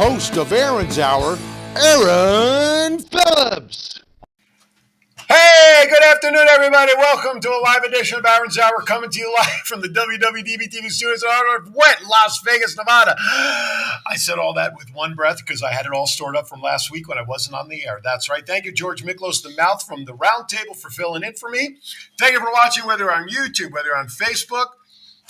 host of Aaron's Hour, Aaron Phillips. Hey, good afternoon, everybody. Welcome to a live edition of Aaron's Hour, coming to you live from the WWDB-TV studios in honor of wet Las Vegas, Nevada. I said all that with one breath because I had it all stored up from last week when I wasn't on the air. That's right. Thank you, George Miklos, the mouth from the round table, for filling in for me. Thank you for watching, whether on YouTube, whether on Facebook.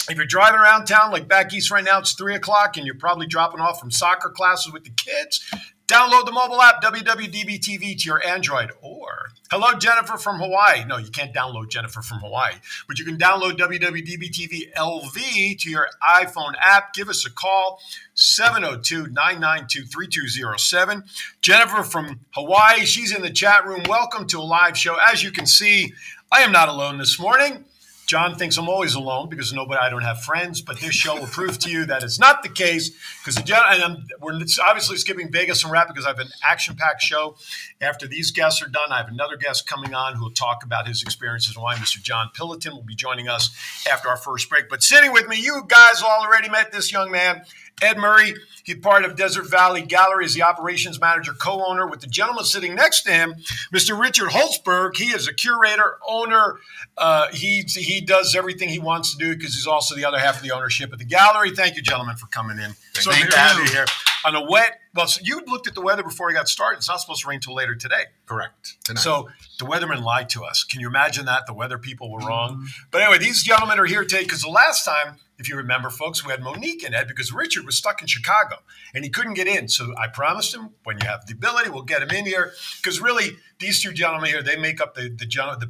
If you're driving around town, like back east right now, it's 3 o'clock, and you're probably dropping off from soccer classes with the kids. Download the mobile app, WWDB-TV, to your Android. Or, hello, Jennifer from Hawaii. No, you can't download Jennifer from Hawaii. But you can download WWDB-TV LV to your iPhone app. Give us a call, 702-992-3207. Jennifer from Hawaii, she's in the chat room. Welcome to a live show. As you can see, I am not alone this morning. John thinks I'm always alone because I don't have friends, but this show will prove to you that it's not the case. Because we're obviously skipping Vegas and rap because I have an action-packed show. After these guests are done, I have another guest coming on who will talk about his experiences in Hawaii. Mr. John Pillaton will be joining us after our first break. But sitting with me, you guys all already met this young man, Ed Murray. He's part of Desert Valley Gallery as the operations manager, co-owner, with the gentleman sitting next to him, Mr. Richard Holzberg. He is a curator, owner. He does everything he wants to do because he's also the other half of the ownership of the gallery. Thank you, gentlemen, for coming in. So good to have you here. On a wet, so you looked at the weather before we got started. It's not supposed to rain till later today. Correct. Tonight. So the weathermen lied to us. Can you imagine that? The weather people were wrong. But anyway, these gentlemen are here today because the last time, if you remember, folks, we had Monique and Ed because Richard was stuck in Chicago and he couldn't get in. So I promised him, when you have the ability, we'll get him in here because really these two gentlemen here, they make up the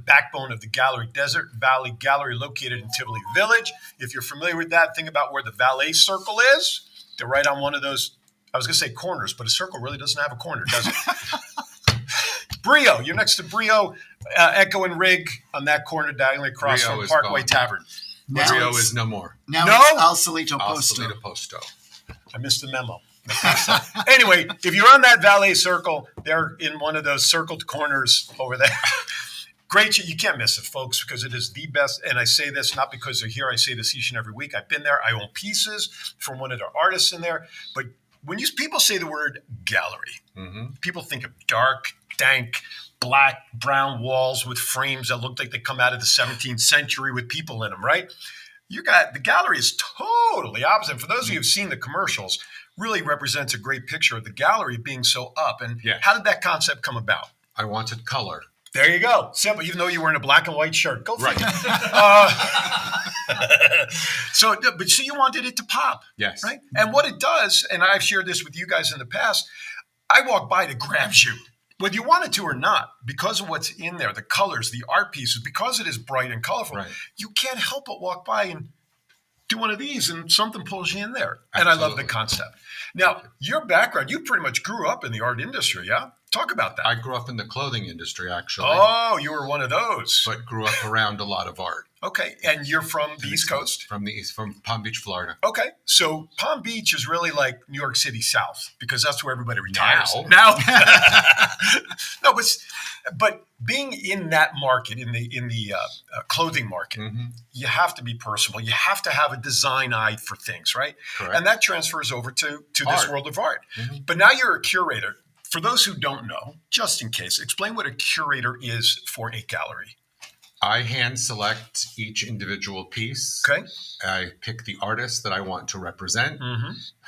backbone of the gallery, Desert Valley Gallery, located in Tivoli Village. If you're familiar with that, think about where the Valet Circle is. They're right on one of those, I was going to say corners, but a circle really doesn't have a corner, does it? Brio, you're next to Brio, Echo and Rig on that corner diagonally across Brio from Parkway gone. Tavern. Brio is no more. Now No? it's Al Solito Al Posto. Solito Posto. I missed the memo. Anyway, if you're on that Valet Circle, they're in one of those circled corners over there. Great. You can't miss it, folks, because it is the best. And I say this not because they're here. I say this each and every week. I've been there. I own pieces from one of their artists in there. But when people say the word gallery, people think of dark, dank, black, brown walls with frames that look like they come out of the 17th century with people in them, right? The gallery is totally opposite. For those of you who've seen the commercials, really represents a great picture of the gallery being so up. And how did that concept come about? I wanted color. There you go. Simple. Even though you're wearing a black and white shirt. Go for it. So you wanted it to pop. Yes. Right? And what it does, and I've shared this with you guys in the past, I walk by, it grabs you. Whether you want it to or not, because of what's in there, the colors, the art pieces, because it is bright and colorful, you can't help but walk by and do one of these and something pulls you in there. Absolutely. And I love the concept. Now, your background, you pretty much grew up in the art industry, yeah? Talk about that. I grew up in the clothing industry, actually. Oh, you were one of those. But grew up around a lot of art. Okay, and you're from the East Coast? From Palm Beach, Florida. Okay, so Palm Beach is really like New York City South because that's where everybody retires. Now. No, but being in that market, in the clothing market, you have to be personable. You have to have a design eye for things, right? Correct. And that transfers over to this world of art. But now you're a curator. For those who don't know, just in case, explain what a curator is for a gallery. I hand select each individual piece. Okay. I pick the artist that I want to represent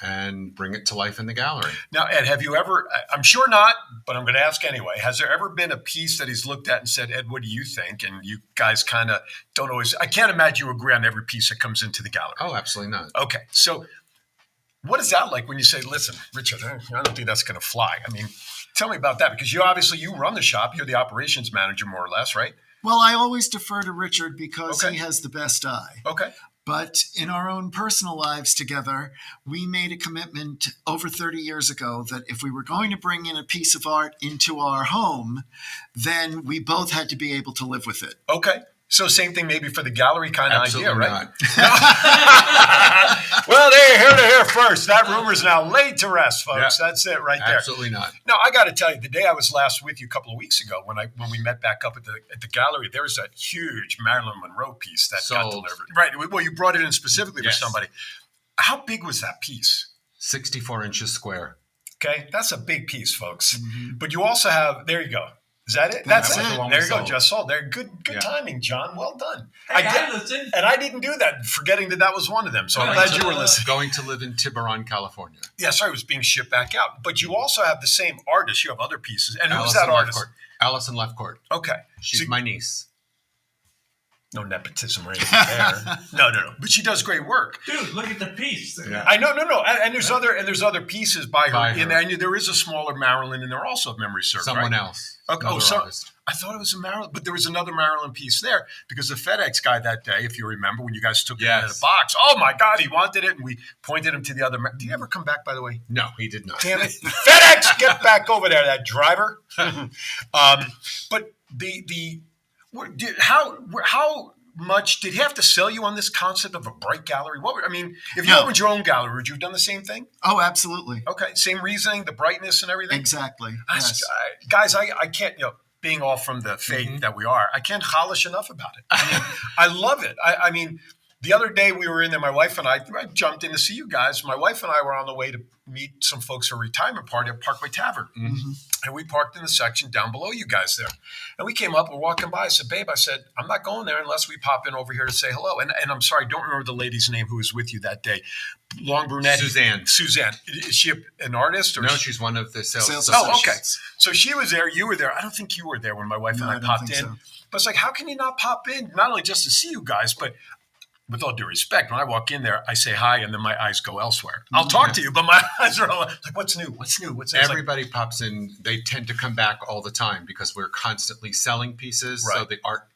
and bring it to life in the gallery. Now, Ed, have you ever, I'm sure not, but I'm going to ask anyway, has there ever been a piece that he's looked at and said, Ed, what do you think? And you guys kind of don't always, I can't imagine you agree on every piece that comes into the gallery. Oh, absolutely not. Okay. So what is that like when you say, listen, Richard, I don't think that's going to fly? I mean, tell me about that because you run the shop. You're the operations manager more or less, right? Well, I always defer to Richard because he has the best eye. Okay. But in our own personal lives together, we made a commitment over 30 years ago that if we were going to bring in a piece of art into our home, then we both had to be able to live with it. Okay. So same thing maybe for the gallery kind of idea, right? Not. Well, they're here to hear first. That rumor is now laid to rest, folks. Yeah. That's it right there. Absolutely not. No, I got to tell you, the day I was last with you a couple of weeks ago when we met back up at the gallery, there was that huge Marilyn Monroe piece that got delivered. Right. Well, you brought it in specifically for somebody. How big was that piece? 64 inches square. Okay, that's a big piece, folks. Mhm. But you also have, there you go. Is that it? That's That's it. it. The one There we you go, sold. just sold. There, good Yeah. timing, John. Well done. Hey, I I did, listen. and I didn't do that, forgetting that was one of them. So I'm Right. glad you were listening. Going to live in Tiburon, California. Yeah, sorry, it was being shipped back out. But you also have the same artist. You have other pieces. And who's Allison that artist? Lefcourt. Allison Lefcourt. Okay. She's So- my niece. no nepotism or anything there. No. But she does great work. Dude, look at the piece. Yeah. I know, no, and there's other pieces by her. By And her. there is a smaller Marilyn in there also, if memory serves. Someone right? else. Okay. Another so artist. I thought it was a Maryland, but there was another Maryland piece there because the FedEx guy that day, if you remember, when you guys took it in Yes. a box, oh my God, he wanted it, and we pointed him to the other. Did he ever come back, by the way? No, he did not. Damn it, FedEx, get back over there, that driver. But how much did he have to sell you on this concept of a bright gallery? If you No. opened your own gallery, would you have done the same thing? Oh, absolutely. Okay, same reasoning, the brightness and everything. Exactly. Guys, Yes. I can't, being all from the faith that we are, I can't polish enough about it. I love it. I mean, the other day we were in there, my wife and I jumped in to see you guys. My wife and I were on the way to meet some folks for a retirement party at Parkway Tavern. And we parked in the section down below you guys there. And we came up, we're walking by. I said, babe, I'm not going there unless we pop in over here to say hello. And I'm sorry, I don't remember the lady's name who was with you that day. Long brunette. Suzanne. Is she an artist? Or No, she's one of the sales. Sales Oh, okay. associates. So she was there. You were there. I don't think you were there when my wife No, and I I don't popped think in. so. But it's like, how can you not pop in? Not only just to see you guys, but with all due respect, when I walk in there, I say hi, and then my eyes go elsewhere. I'll talk to you, but my eyes are all like, "What's new? What's new? What's new?" It's like, Everybody pops in. They tend to come back all the time because we're constantly selling pieces. So Right. the art,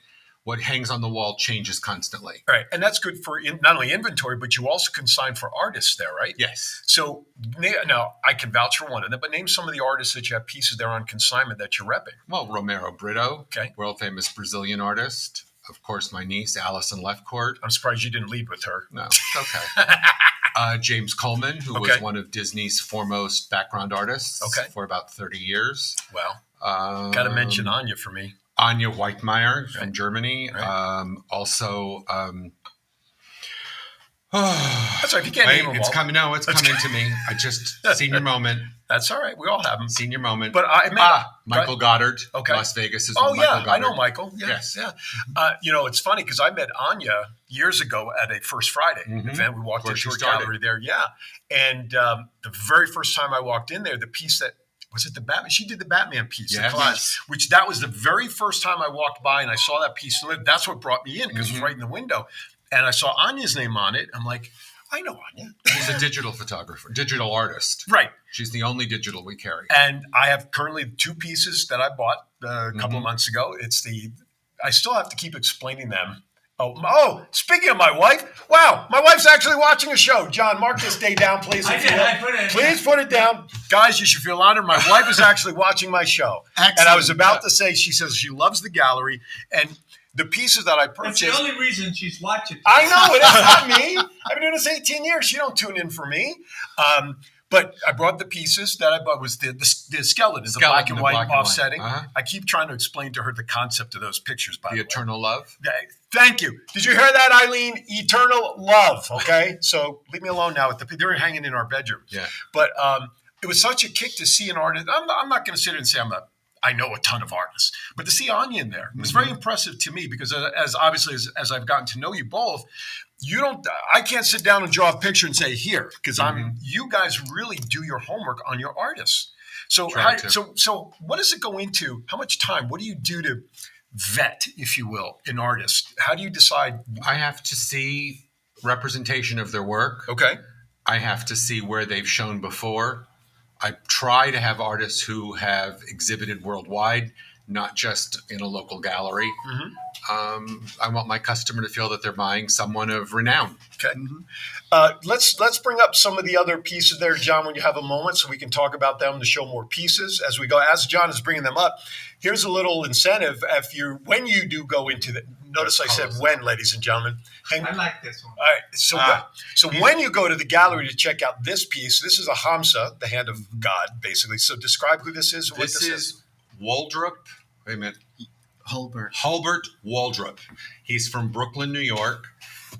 what hangs on the wall, changes constantly. right, and that's good for not only inventory, but you also consign for artists there, right? Yes. So now I can vouch for one of them, but name some of the artists that you have pieces there on consignment that you're repping. Well, Romero Brito, Okay. world famous Brazilian artist. Of course, my niece, Allison Lefcourt. I'm surprised you didn't lead with her. No, it's okay. James Coleman, who was Okay. one of Disney's foremost background artists Okay. for about 30 years. Well, got to mention Anya for me. Anya Weitmeyer from Right. Germany. Right. Also, That's right. If you can't wait, name them it's all, coming. No, it's coming to me. I just senior moment. that's all right. We all have them. Senior moment. But I mean, Michael Goddard. Okay. Las Vegas is Oh Michael yeah, Goddard. I know Michael. Yeah, Yes. yeah. It's funny because I met Anya years ago at a First Friday event. We walked Where into she her started. gallery there. Yeah, and the very first time I walked in there, the piece that was it the Batman. She did the Batman piece, Yes. the collage, which that was the very first time I walked by and I saw that piece. That's what brought me in because it was right in the window, and I saw Anya's name on it. I'm like, I know Anya. She's a digital photographer, digital artist. Right. She's the only digital we carry. And I have currently 2 pieces that I bought a couple of months ago. I still have to keep explaining them. Oh, speaking of my wife, wow, my wife's actually watching a show. John, mark this day down, please. I if you did. will. I put it in. Please put it down. Guys, you should feel honored. My wife is actually watching my show. Excellent. And I was about to say, she says she loves the gallery. And the pieces that I That's purchased. the only reason she's watching. I know it is not me. I've been doing this 18 years. She don't tune in for me. But I brought the pieces that I bought was the skeleton, the black and white offsetting. Uh-huh. I keep trying to explain to her the concept of those pictures. By The the way. eternal love. Thank you. Did you hear that, Eileen? Eternal love. Okay, so leave me alone now. They're hanging in our bedroom. Yeah. But it was such a kick to see an artist. I'm not going to sit here and say I know a ton of artists, but to see Anya in there was very impressive to me because as obviously as I've gotten to know you both, I can't sit down and draw a picture and say here because you guys really do your homework on your artists. So so what does it go into? How much time? What do you do to vet, if you will, an artist? How do you decide? I have to see representation of their work. Okay. I have to see where they've shown before. I try to have artists who have exhibited worldwide, not just in a local gallery. I want my customer to feel that they're buying someone of renown. Okay. Let's bring up some of the other pieces there, John, when you have a moment, so we can talk about them to show more pieces as we go. As John is bringing them up, here's a little incentive. When you do go into the, notice I said when, ladies and gentlemen. I like this one. All right. So when you go to the gallery to check out this piece, this is a Hamsa, the hand of God, basically. So describe who this is. And This what this is Waldrop. Wait a minute. Hulbert. Waldrop. He's from Brooklyn, New York,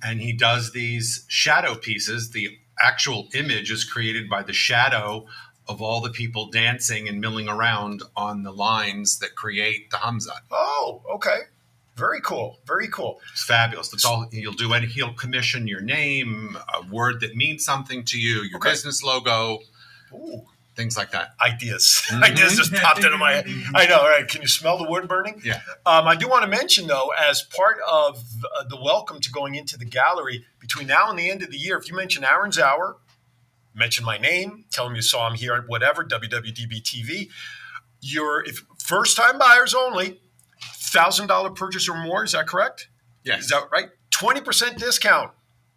and he does these shadow pieces. The actual image is created by the shadow of all the people dancing and milling around on the lines that create the Hamza. Oh, okay. Very cool. Very cool. It's fabulous. That's all you'll do. And he'll commission your name, a word that means something to you, your Okay. business logo, Ooh. things like that. Ideas. Mhm. Ideas just popped into my head. I know, right? Can you smell the wood burning? Yeah. I do want to mention, though, as part of the welcome to going into the gallery, between now and the end of the year, if you mention Aaron's Hour, mention my name, tell them you saw him here at whatever, WWDB TV, if first-time buyers only, $1,000 purchase or more, is that correct? Yes. Is that right? 20% discount.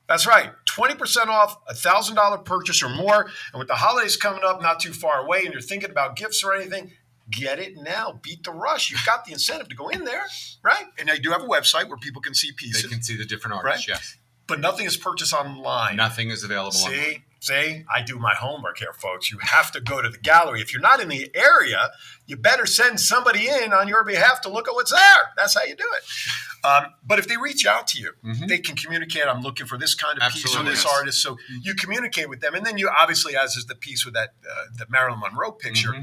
That's right. 20% off $1,000 purchase or more. And with the holidays coming up not too far away and you're thinking about gifts or anything, get it now. Beat the rush. You've got the incentive to go in there, right? And I do have a website where people can see pieces. They can see the different artists, Right. yes. But nothing is purchased online. Nothing is available online. See, I do my homework here, folks. You have to go to the gallery. If you're not in the area, you better send somebody in on your behalf to look at what's there. That's how you do it. But if they reach out to you, they can communicate. I'm looking for this kind of piece from Absolutely, this yes. artist. So you communicate with them. And then you obviously, as is the piece with that the Marilyn Monroe picture,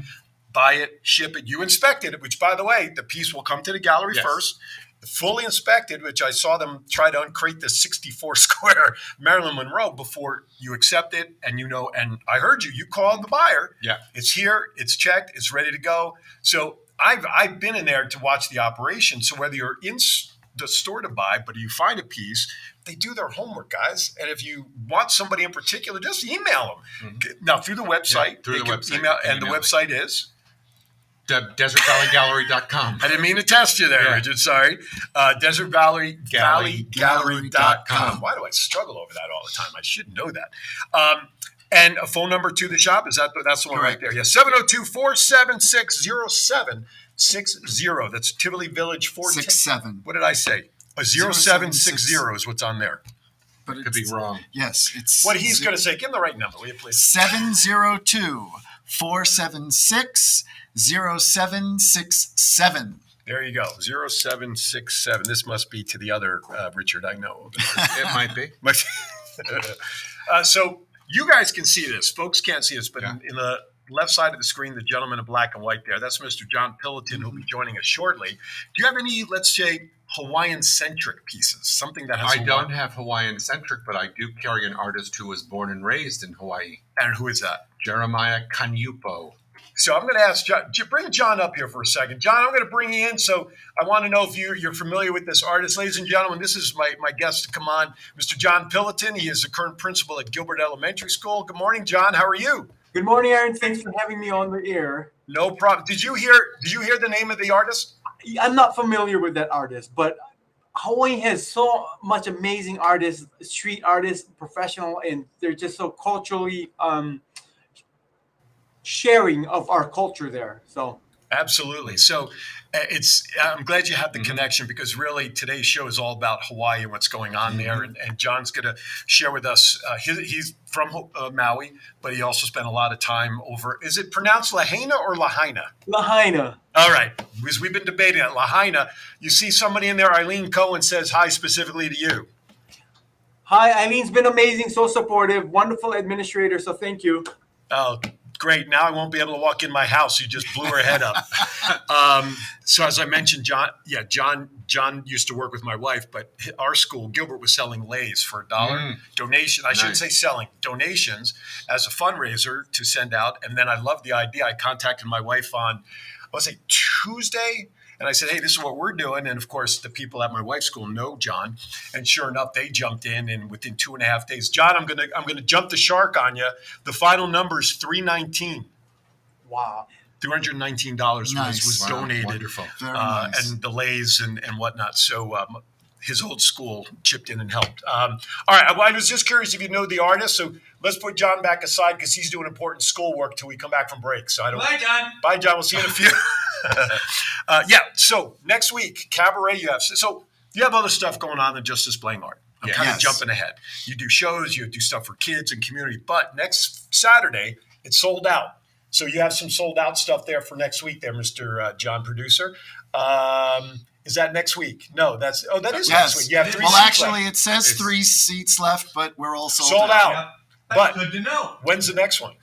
buy it, ship it. You inspected it, which, by the way, the piece will come to the gallery Yes. first. Fully inspected, which I saw them try to uncrate the 64 square Marilyn Monroe before you accept it. And and I heard you called the buyer. Yeah. It's here, it's checked, it's ready to go. So I've been in there to watch the operation. So whether you're in the store to buy, but you find a piece, they do their homework, guys. And if you want somebody in particular, just email them. Now, through the website. Yeah, through they the can website, Email, they can and the email website is? DesertValleyGallery.com. I didn't mean to test you there, Yeah. Richard. Sorry. Desert Valley Gallery.com. Why do I struggle over that all the time? I should know that. And a phone number to the shop, that's the one right there. Yeah, 702-476-0760. That's Tivoli Village 410. 67. What did I say? A 0760 is what's on there. But Could be wrong. Yes, it's What he's going to say, give him the right number, will you please? 702-476-0767. There you go, 0767. This must be to the other Richard I know. It might be. But so you guys can see this. Folks can't see this, but Yeah. in the left side of the screen, the gentleman in black and white there, that's Mr. John Pillaton, who'll be joining us shortly. Do you have any, let's say, Hawaiian-centric pieces? Something that has I don't have Hawaiian-centric, but I do carry an artist who was born and raised in Hawaii, And who is that? Jeremiah Kanyupo. So I'm going to ask John, bring John up here for a second. John, I'm going to bring you in. So I want to know if you're familiar with this artist. Ladies and gentlemen, this is my guest to come on, Mr. John Pillaton. He is the current principal at Gilbert Elementary School. Good morning, John. How are you? Good morning, Aaron. Thanks for having me on the air. No problem. Did you hear the name of the artist? I'm not familiar with that artist, but Hawaii has so much amazing artists, street artists, professional, and they're just so culturally sharing of our culture there. So Absolutely. So I'm glad you had the connection, because really today's show is all about Hawaii and what's going on there. And John's going to share with us. He's from Maui, but he also spent a lot of time over. Is it pronounced Lahaina or Lahaina? Lahaina. All right. Because we've been debating it. Lahaina. You see somebody in there, Eileen Cohen, says hi specifically to you. Hi, Eileen's been amazing, so supportive, wonderful administrator. So thank you. Oh, great. Now I won't be able to walk in my house. You just blew her head up. So as I mentioned, John used to work with my wife, but our school, Gilbert, was selling leis for $1 donation. I shouldn't say selling, donations as a fundraiser to send out. And then I loved the idea. I contacted my wife on, Tuesday. And I said, hey, this is what we're doing. And of course, the people at my wife's school know John. And sure enough, they jumped in. And within 2.5 days, John, I'm gonna jump the shark on you. The final number is $319. Wow. $319 Nice. was Wow, donated. wonderful. Very nice. And delays and whatnot. So his old school chipped in and helped. All right. I was just curious if you know the artist. So let's put John back aside because he's doing important schoolwork till we come back from break. So I don't. Bye, John. Bye, John. We'll see you in a few. So next week, cabaret. You have other stuff going on than just displaying art. I'm kind of Yes. jumping ahead. You do shows, you do stuff for kids and community. But next Saturday, it's sold out. So you have some sold out stuff there for next week there, Mr. John Producer. Is that next week? No, that is Yes. next week. You have 3 Well, seats actually, left. it says It's- 3 seats left, but we're all sold Sold out. Yep. But That's good to know. when's the next one?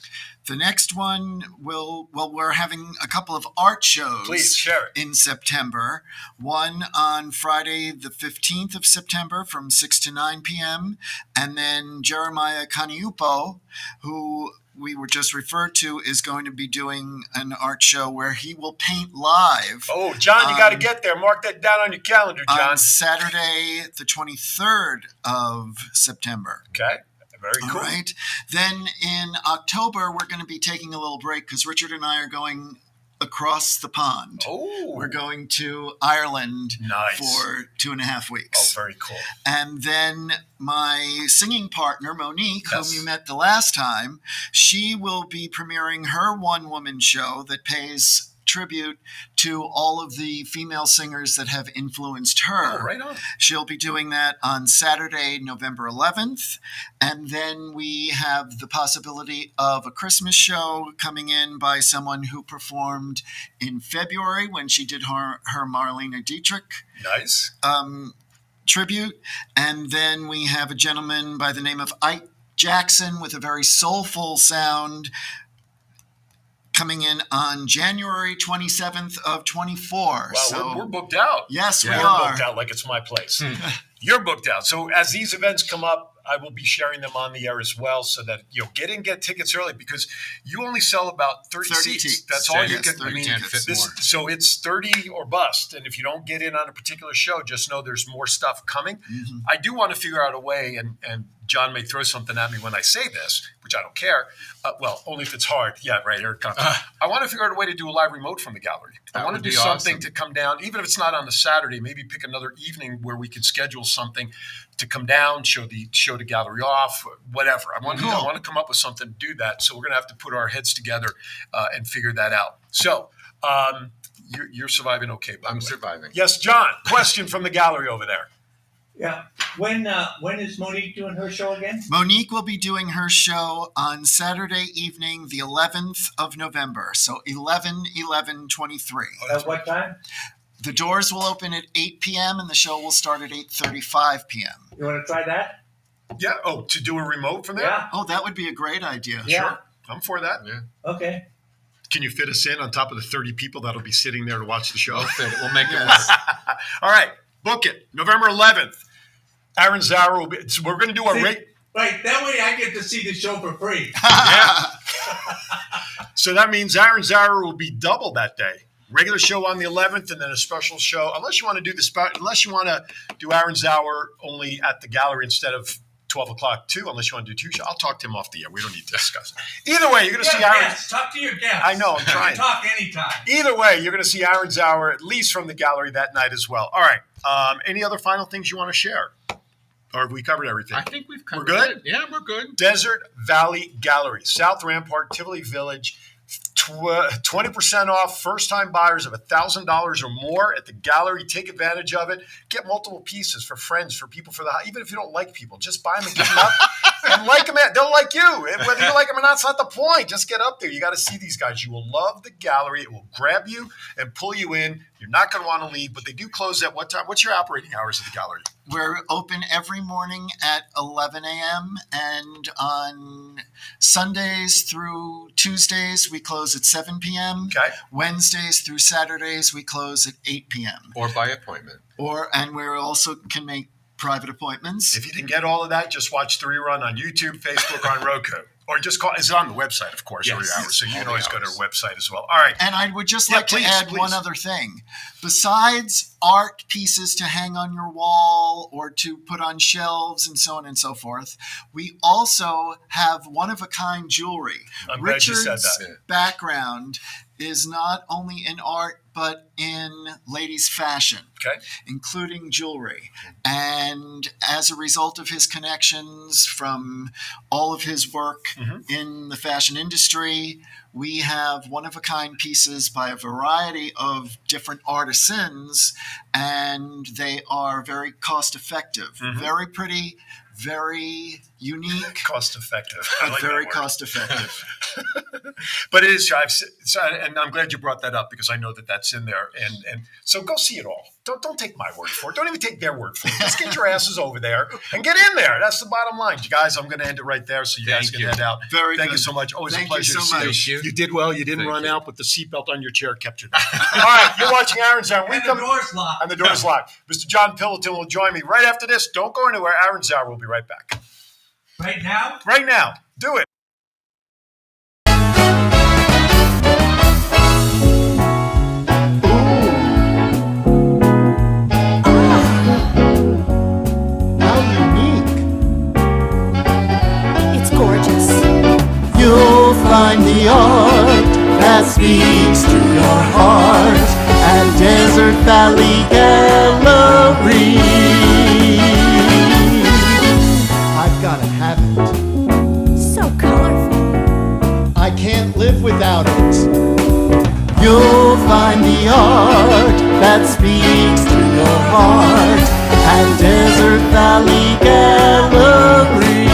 The next one we're having a couple of art shows. Please share it. In September. One on Friday, the 15th of September from 6 to 9 p.m. And then Jeremiah Kaniupo, who we were just referred to, is going to be doing an art show where he will paint live. Oh, John, you got to get there. Mark that down on your calendar, John. On Saturday, the 23rd of September. Okay. Very cool. All right. Then in October, we're going to be taking a little break because Richard and I are going across the pond. Oh. We're going to Ireland Nice. for 2.5 Oh, weeks. very cool. And then my singing partner, Monique, Yes. whom you met the last time, she will be premiering her one-woman show that pays tribute to all of the female singers that have influenced her. Oh, right on. She'll be doing that on Saturday, November 11th. And then we have the possibility of a Christmas show coming in by someone who performed in February when she did her Marlene Dietrich Nice. tribute. And then we have a gentleman by the name of Ike Jackson with a very soulful sound coming in on January 27th of 24. Wow, So, we're booked out. yes, Yeah. we We're are. booked out like it's my place. You're booked out. So as these events come up, I will be sharing them on the air as well, so that get tickets early, because you only sell about 30 30 seats. seats. That's all you Yes, get. 30 can't fit This, more. so it's 30 or bust. And if you don't get in on a particular show, just know there's more stuff coming. Mm-hmm. I do want to figure out a way, and John may throw something at me when I say this, which I don't care. Well, only if it's hard. Yeah, right. Here it comes. I want to figure out a way to do a live remote from the gallery. I That want to would do be something awesome. to come down, even if it's not on the Saturday, maybe pick another evening where we could schedule something to come down, show the gallery off, whatever. I want to come up with something to do that. So we're going to have to put our heads together and figure that out. So you're surviving okay, by I'm the way. surviving. Yes, John. Question from the gallery over there. Yeah. When is Monique doing her show again? Monique will be doing her show on Saturday evening, the 11th of November. So 11/11/23. At what time? The doors will open at 8 p.m. and the show will start at 8:35 p.m. You want to try that? Yeah. Oh, to do a remote from there? Yeah. Oh, that would be a great idea. Yeah. Sure. I'm for that. Yeah. Okay. Can you fit us in on top of the 30 people that'll be sitting there to watch the show? We'll fit it. We'll make it Yes. work. All right. Book it. November 11th. Aaron Zauer will be. So we're going to do a See, rate. Right. That way I get to see the show for free. Yeah. So that means Aaron Zauer will be double that day. Regular show on the 11th, and then a special show. Unless you want to do unless you want to do Aaron Zauer only at the gallery instead of 12 o'clock too. Unless you want to do two shows, I'll talk to him off the air. We don't need to discuss it. Either way, you're going to see Aaron. Guests. Talk to your guests. I know, I'm You trying. can talk anytime. Either way, you're going to see Aaron Zauer at least from the gallery that night as well. All right. Any other final things you want to share? Or have we covered everything? I think we've covered good? it. Yeah, we're good. Desert Valley Gallery, South Rampart, Tivoli Village. 20% off first-time buyers of $1,000 or more at the gallery. Take advantage of it. Get multiple pieces for friends, for people, for the even if you don't like people, just buy them and give them up. And like them, they'll like you. And whether you like them or not, it's not the point. Just get up there. You got to see these guys. You will love the gallery. It will grab you and pull you in. You're not going to want to leave, but they do close at what time? What's your operating hours at the gallery? We're open every morning at 11 a.m. and on Sundays through Tuesdays, we close at 7 p.m. Okay. Wednesdays through Saturdays, we close at 8 p.m. Or by appointment. And we also can make private appointments. If you didn't get all of that, just watch the rerun on YouTube, Facebook, on Roku. Or just call. It's on the website, of course, every Yes. hour. So you All can the always go to hours. our website as well. All right. And I would just Yeah, like please, to add please. one other thing. Besides art pieces to hang on your wall or to put on shelves and so on and so forth, we also have one-of-a-kind jewelry. I'm glad you said Richard's that. background is not only in art, but in ladies' fashion, Okay. including jewelry. And as a result of his connections from all of his work in the fashion industry, we have one-of-a-kind pieces by a variety of different artisans, and they are very cost-effective, very pretty, very unique, Cost effective. I but like that very word. cost effective. But it is. And I'm glad you brought that up because I know that that's in there. And so go see it all. Don't take my word for it. Don't even take their word for it. Just get your asses over there and get in there. That's the bottom line, you guys. I'm going to end it right there so you guys Thank can you. head out. Very Thank good. you so much. Always Thank a pleasure you to so see much. you. You did well. You didn't Thank run you. out, but the seatbelt on your chair kept you down. All right, you're watching Aaron's Hour. And the door's locked. And the door's locked. Mr. John Pillaton will join me right after this. Don't go anywhere. Aaron's Hour will be right back. Right now? Right now. Do it. How unique. It's gorgeous. You'll find the art that speaks to your heart at Desert Valley Gallery. I've got to have it. So colorful. I can't live without it. You'll find the art that speaks to your heart at Desert Valley Gallery.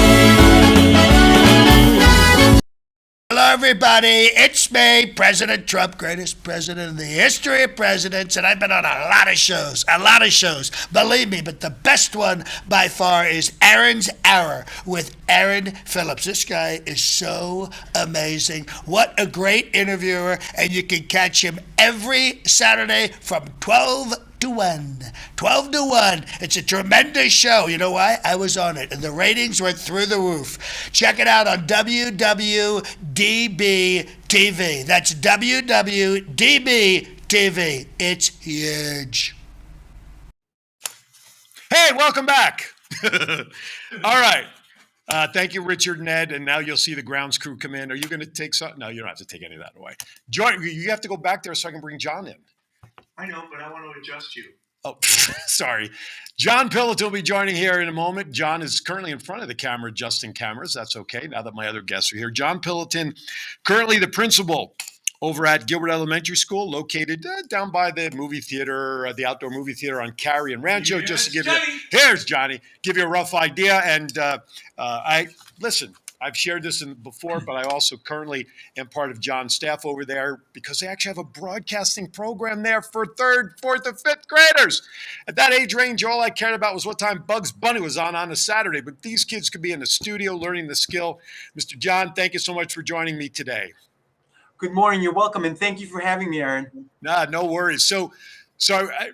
Hello, everybody. It's me, President Trump, greatest president in the history of presidents, and I've been on a lot of shows. Believe me, but the best one by far is Aaron's Hour with Aaron Phillips. This guy is so amazing. What a great interviewer, and you can catch him every Saturday from 12 to 1. 12 to 1. It's a tremendous show. You know why? I was on it, and the ratings went through the roof. Check it out on WWDB TV. That's WWDB TV. It's huge. Hey, welcome back. All right. Thank you, Richard and Ed. And now you'll see the grounds crew come in. Are you going to take something? No, you don't have to take any of that away. You have to go back there so I can bring John in. I know, but I want to adjust you. Oh, sorry. John Pillaton will be joining here in a moment. John is currently in front of the camera adjusting cameras. That's okay now that my other guests are here. John Pillaton, currently the principal over at Gilbert Elementary School, located down by the movie theater, the outdoor movie theater on Cary and Rancho. Here's just to give Johnny. here's Johnny, give you a rough idea. And listen, I've shared this before, but I also currently am part of John's staff over there because they actually have a broadcasting program there for 3rd, 4th, and 5th graders. At that age range, all I cared about was what time Bugs Bunny was on a Saturday. But these kids could be in the studio learning the skill. Mr. John, thank you so much for joining me today. Good morning. You're welcome, and thank you for having me, Aaron. Nah, no worries. So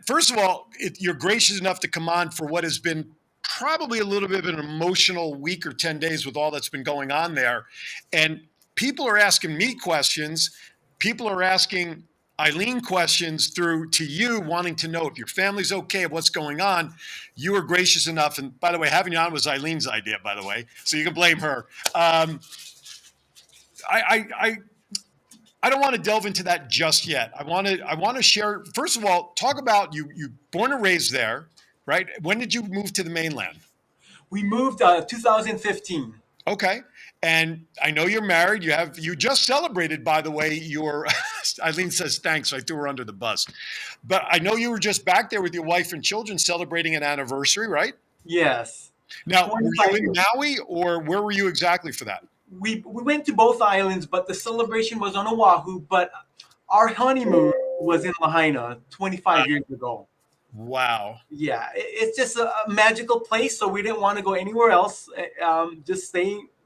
first of all, you're gracious enough to come on for what has been probably a little bit of an emotional week or 10 days with all that's been going on there. And people are asking me questions. People are asking Eileen questions through to you, wanting to know if your family's okay, what's going on. You were gracious enough. And by the way, having you on was Eileen's idea, by the way. So you can blame her. I don't want to delve into that just yet. I want to share, first of all, talk about you born and raised there, right? When did you move to the mainland? We moved 2015. Okay. And I know you're married. You just celebrated, by the way, your Eileen says thanks. So I threw her under the bus. But I know you were just back there with your wife and children celebrating an anniversary, right? Yes. Now, were 25 you in years. Maui or where were you exactly for that? We went to both islands, but the celebration was on Oahu. But our honeymoon was in Lahaina 25 years ago. Wow. Yeah, it's just a magical place. So we didn't want to go anywhere else. Just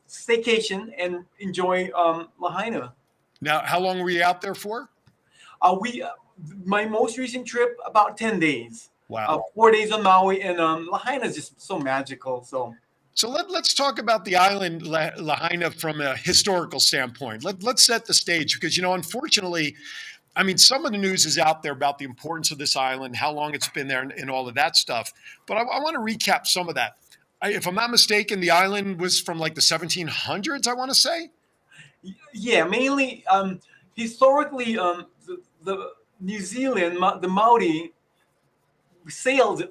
staycation and enjoy Lahaina. Now, how long were you out there for? My most recent trip, about 10 days. Wow. 4 days on Maui, and Lahaina is just so magical. So let's talk about the island Lahaina from a historical standpoint. Let's set the stage because, unfortunately, I mean, some of the news is out there about the importance of this island, how long it's been there, and all of that stuff. But I want to recap some of that. If I'm not mistaken, the island was from like the 1700s, I want to say. Yeah, mainly historically, the New Zealand, the Maori sailed,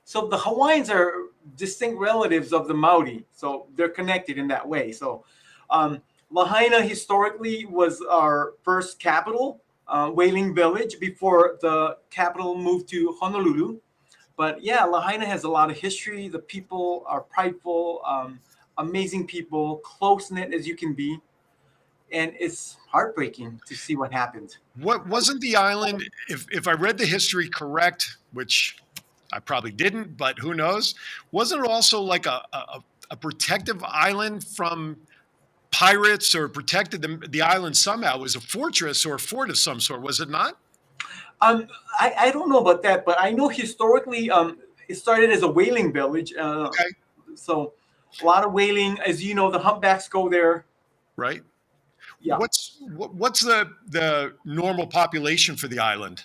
so the Hawaiians are distinct relatives of the Maori, so they're connected in that way. So Lahaina historically was our first capital, whaling village, before the capital moved to Honolulu. But yeah, Lahaina has a lot of history. The people are prideful, amazing people, close knit as you can be, and it's heartbreaking to see what happened. What wasn't the island? If I read the history correct, which I probably didn't, but who knows? Wasn't it also like a protective island from pirates, or protected the island somehow? It was a fortress or a fort of some sort, was it not? I don't know about that, but I know historically, it started as a whaling village. Okay, So a lot of whaling, as you know, the humpbacks go there. right. Yeah, What's the normal population for the island?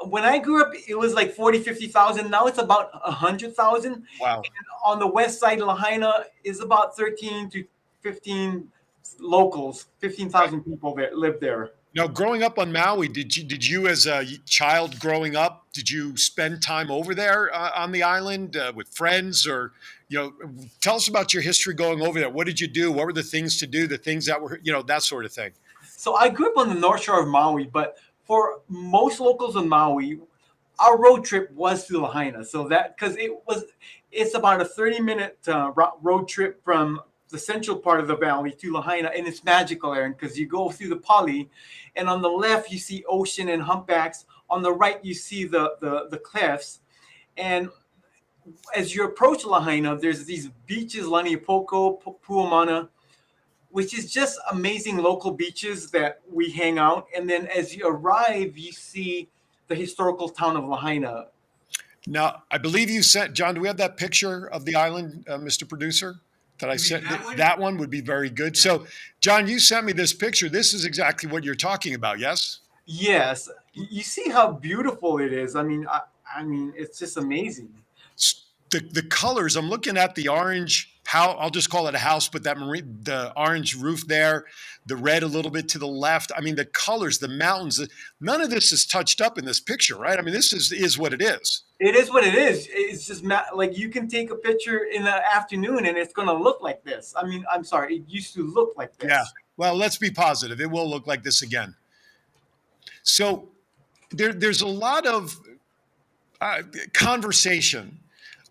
when I grew up, it was like 40, 50,000. Now it's about 100,000. Wow. On the west side, Lahaina is about 13 to 15 locals, 15,000 people that live there. Now, growing up on Maui, did you as a child growing up, did you spend time over there on the island with friends, or tell us about your history going over there? What did you do? What were the things to do? The things that were that sort of thing. So I grew up on the north shore of Maui, but for most locals on Maui, our road trip was to Lahaina. So that because it's about a 30-minute road trip from the central part of the valley to Lahaina, and it's magical, Aaron, because you go through the Pali, and on the left you see ocean and humpbacks. On the right you see the cliffs, and as you approach Lahaina, there's these beaches, Laniepoko, Puamana, which is just amazing local beaches that we hang out. And then as you arrive, you see the historical town of Lahaina. Now, I believe you sent, John, do we have that picture of the island, Mr. Producer? That I sent, that one would be very good. So, John, you sent me this picture. This is exactly what you're talking about, yes? Yes, you see how beautiful it is. I mean, it's just amazing. The colors, I'm looking at the orange, I'll just call it a house, but the orange roof there, the red a little bit to the left. I mean, the colors, the mountains, none of this is touched up in this picture, right? I mean, this is what it is. It is what it is. It's just like you can take a picture in the afternoon and it's going to look like this. I mean, I'm sorry, it used to look like this. Yeah. Well, let's be positive. It will look like this again. So there's a lot of conversation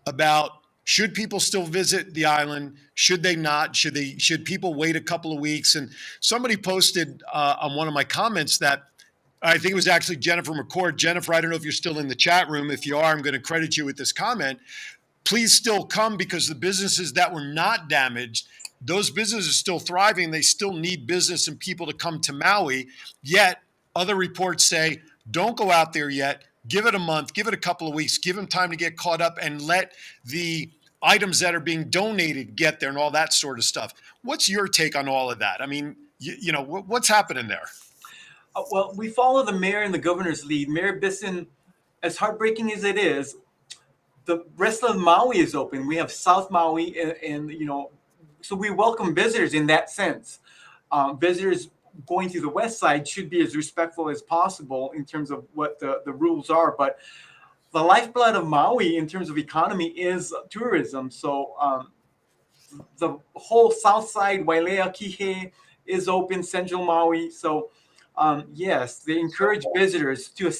about, should people still visit the island? Should they not? Should people wait a couple of weeks? And somebody posted on one of my comments that, I think it was actually Jennifer McCord. Jennifer, I don't know if you're still in the chat room. If you are, I'm going to credit you with this comment. Please still come, because the businesses that were not damaged, those businesses are still thriving. They still need business and people to come to Maui. Yet other reports say, don't go out there yet. Give it a month, give it a couple of weeks, give them time to get caught up, and let the items that are being donated get there and all that sort of stuff. What's your take on all of that? I mean, what's happening there? Well, we follow the mayor and the governor's lead. Mayor Bisson, as heartbreaking as it is, the rest of Maui is open. We have South Maui, and so we welcome visitors in that sense. Visitors going to the west side should be as respectful as possible in terms of what the rules are. But the lifeblood of Maui in terms of economy is tourism. So the whole south side, Wailea, Kihei, is open, central Maui. So yes, they encourage visitors to a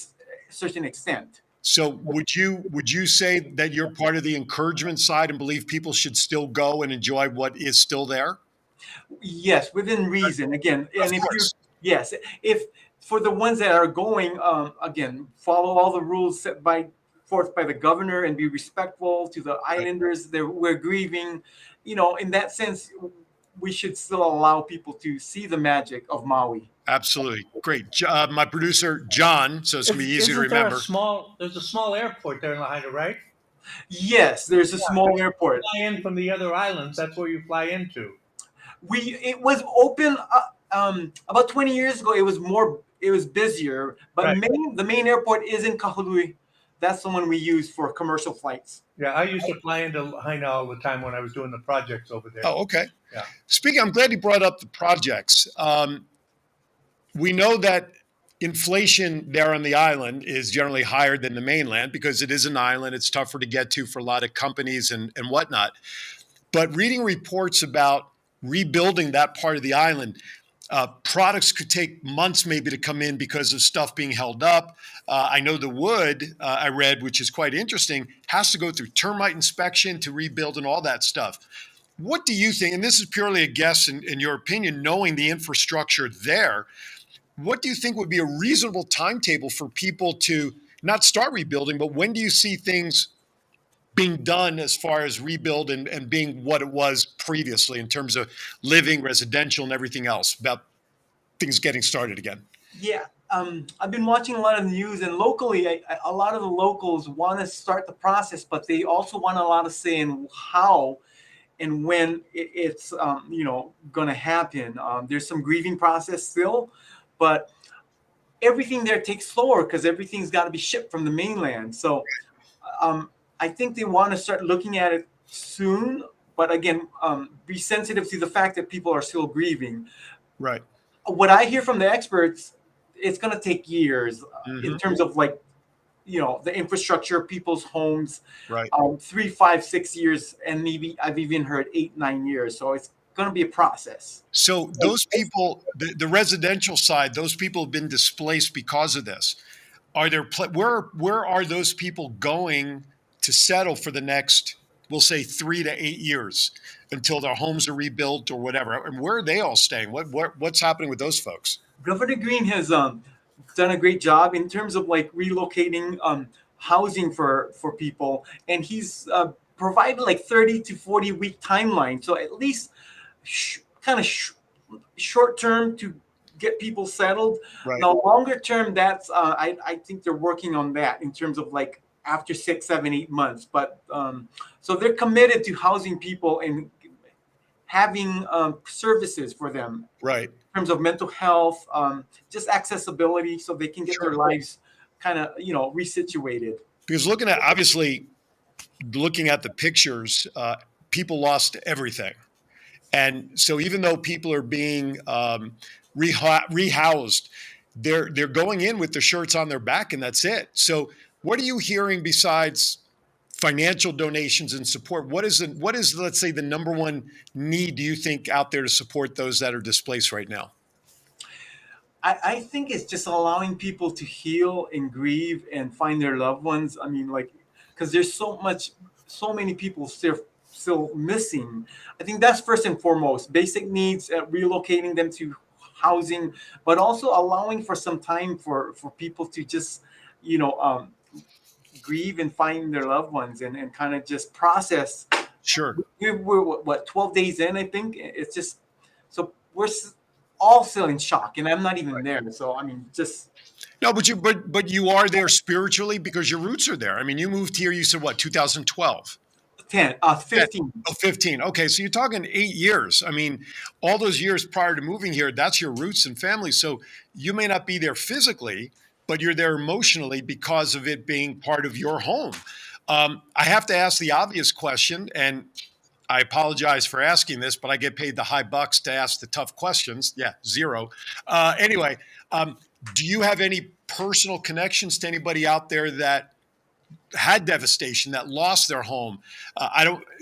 certain extent. So would you say that you're part of the encouragement side and believe people should still go and enjoy what is still there? Yes, within reason. Again, and if for the ones that are going, again, follow all the rules set forth by the governor and be respectful to the islanders. We're grieving, in that sense, we should still allow people to see the magic of Maui. Absolutely. Great. My producer, John, so it's going to be easy to remember. There's a small airport there in Lahaina, right? Yes, there's a small airport. Fly in from the other islands. That's where you fly into. It was open about 20 years ago. It was busier, but Right. the main airport is in Kahului. That's the one we use for commercial flights. Yeah, I used to fly into Lahaina all the time when I was doing the projects over there. Oh, okay. Yeah. Speaking, I'm glad you brought up the projects. We know that inflation there on the island is generally higher than the mainland because it is an island. It's tougher to get to for a lot of companies and whatnot. But reading reports about rebuilding that part of the island, Products could take months maybe to come in because of stuff being held up. I know the wood I read, which is quite interesting, has to go through termite inspection to rebuild and all that stuff. What do you think? And this is purely a guess in your opinion, knowing the infrastructure there. What do you think would be a reasonable timetable for people to not start rebuilding, but when do you see things being done as far as rebuild and being what it was previously in terms of living, residential, and everything else, about things getting started again? Yeah, I've been watching a lot of news, and locally, a lot of the locals want to start the process, but they also want a lot of say in how and when it's going to happen. There's some grieving process still, but everything there takes slower because everything's got to be shipped from the mainland. So I think they want to start looking at it soon, but again, be sensitive to the fact that people are still grieving. Right. What I hear from the experts, it's going to take years in terms of the infrastructure, people's homes, Right. 3, 5, 6 years, and maybe I've even heard 8, 9 years. So it's going to be a process. So those people, the residential side, those people have been displaced because of this. Are there where are those people going to settle for the next, we'll say, 3 to 8 years until their homes are rebuilt or whatever? And where are they all staying? What's happening with those folks? Governor Green has done a great job in terms of relocating housing for people, and he's provided 30 to 40 week timeline. So at least short term to get people settled. Right. Now longer term, that's I think they're working on that in terms of after 6, 7, 8 months. But so they're committed to housing people and having services for them. Right. In terms of mental health, just accessibility, so they can get their lives kind of resituated. Because looking at the pictures, people lost everything. And so even though people are being rehoused, they're going in with their shirts on their back and that's it. So what are you hearing besides financial donations and support? What is let's say the number one need do you think out there to support those that are displaced right now? I think it's just allowing people to heal and grieve and find their loved ones. I mean, because there's so many people still missing. I think that's first and foremost, basic needs, relocating them to housing, but also allowing for some time for people to just, grieve and find their loved ones and kind of just process. Sure. We're what 12 days in, I think. It's just, so we're all still in shock, and I'm not even there. So, I mean, just. No, but you are there spiritually because your roots are there. I mean, you moved here, you said what, 2012? 15. Oh, 15. Okay, so you're talking 8 years. I mean, all those years prior to moving here, that's your roots and family. So you may not be there physically, but you're there emotionally because of it being part of your home. I have to ask the obvious question, and I apologize for asking this, but I get paid the high bucks to ask the tough questions. Yeah, zero. Anyway, do you have any personal connections to anybody out there that had devastation, that lost their home?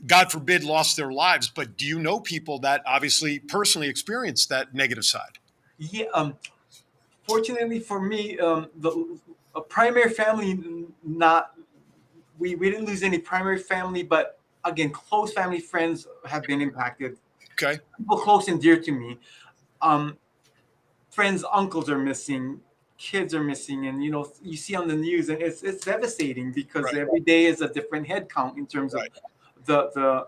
God forbid, lost their lives, but do you know people that obviously personally experienced that negative side? Yeah. Fortunately for me, the primary family, we didn't lose any primary family, but again, close family friends have been impacted. Okay. People close and dear to me. Friends, uncles are missing. Kids are missing, and you see on the news, and it's devastating because Right. every day is a different head count in terms Right. of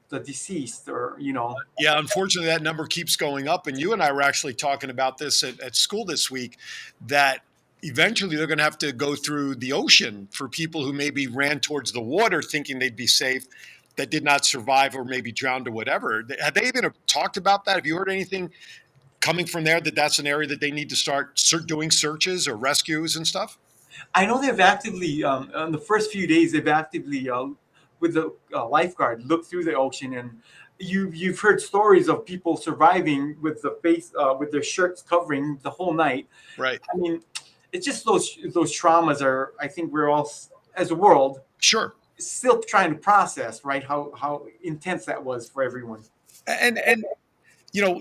the deceased, or Yeah, unfortunately, that number keeps going up. And you and I were actually talking about this at school this week, that eventually they're going to have to go through the ocean for people who maybe ran towards the water thinking they'd be safe, that did not survive or maybe drowned or whatever. Have they even talked about that? Have you heard anything coming from there that's an area that they need to start doing searches or rescues and stuff? I know they've actively on the first few days they've actively with the lifeguard looked through the ocean, and you've heard stories of people surviving with the face with their shirts covering the whole night. Right. I mean, it's just those traumas are, I think we're all as a world Sure. still trying to process, right, how intense that was for everyone. And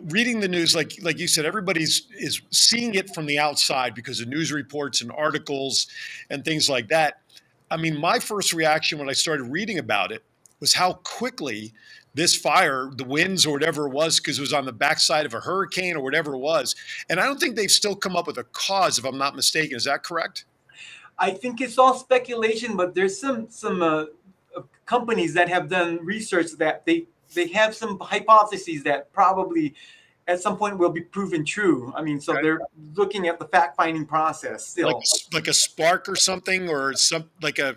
reading the news, like you said, everybody's is seeing it from the outside because of news reports and articles and things like that. I mean, my first reaction when I started reading about it was how quickly this fire, the winds or whatever it was, because it was on the backside of a hurricane or whatever it was. And I don't think they've still come up with a cause, if I'm not mistaken. Is that correct? I think it's all speculation, but there's some companies that have done research that they have some hypotheses that probably at some point will be proven true. I mean, so Okay. they're looking at the fact-finding process still. Like a spark or something, or some like a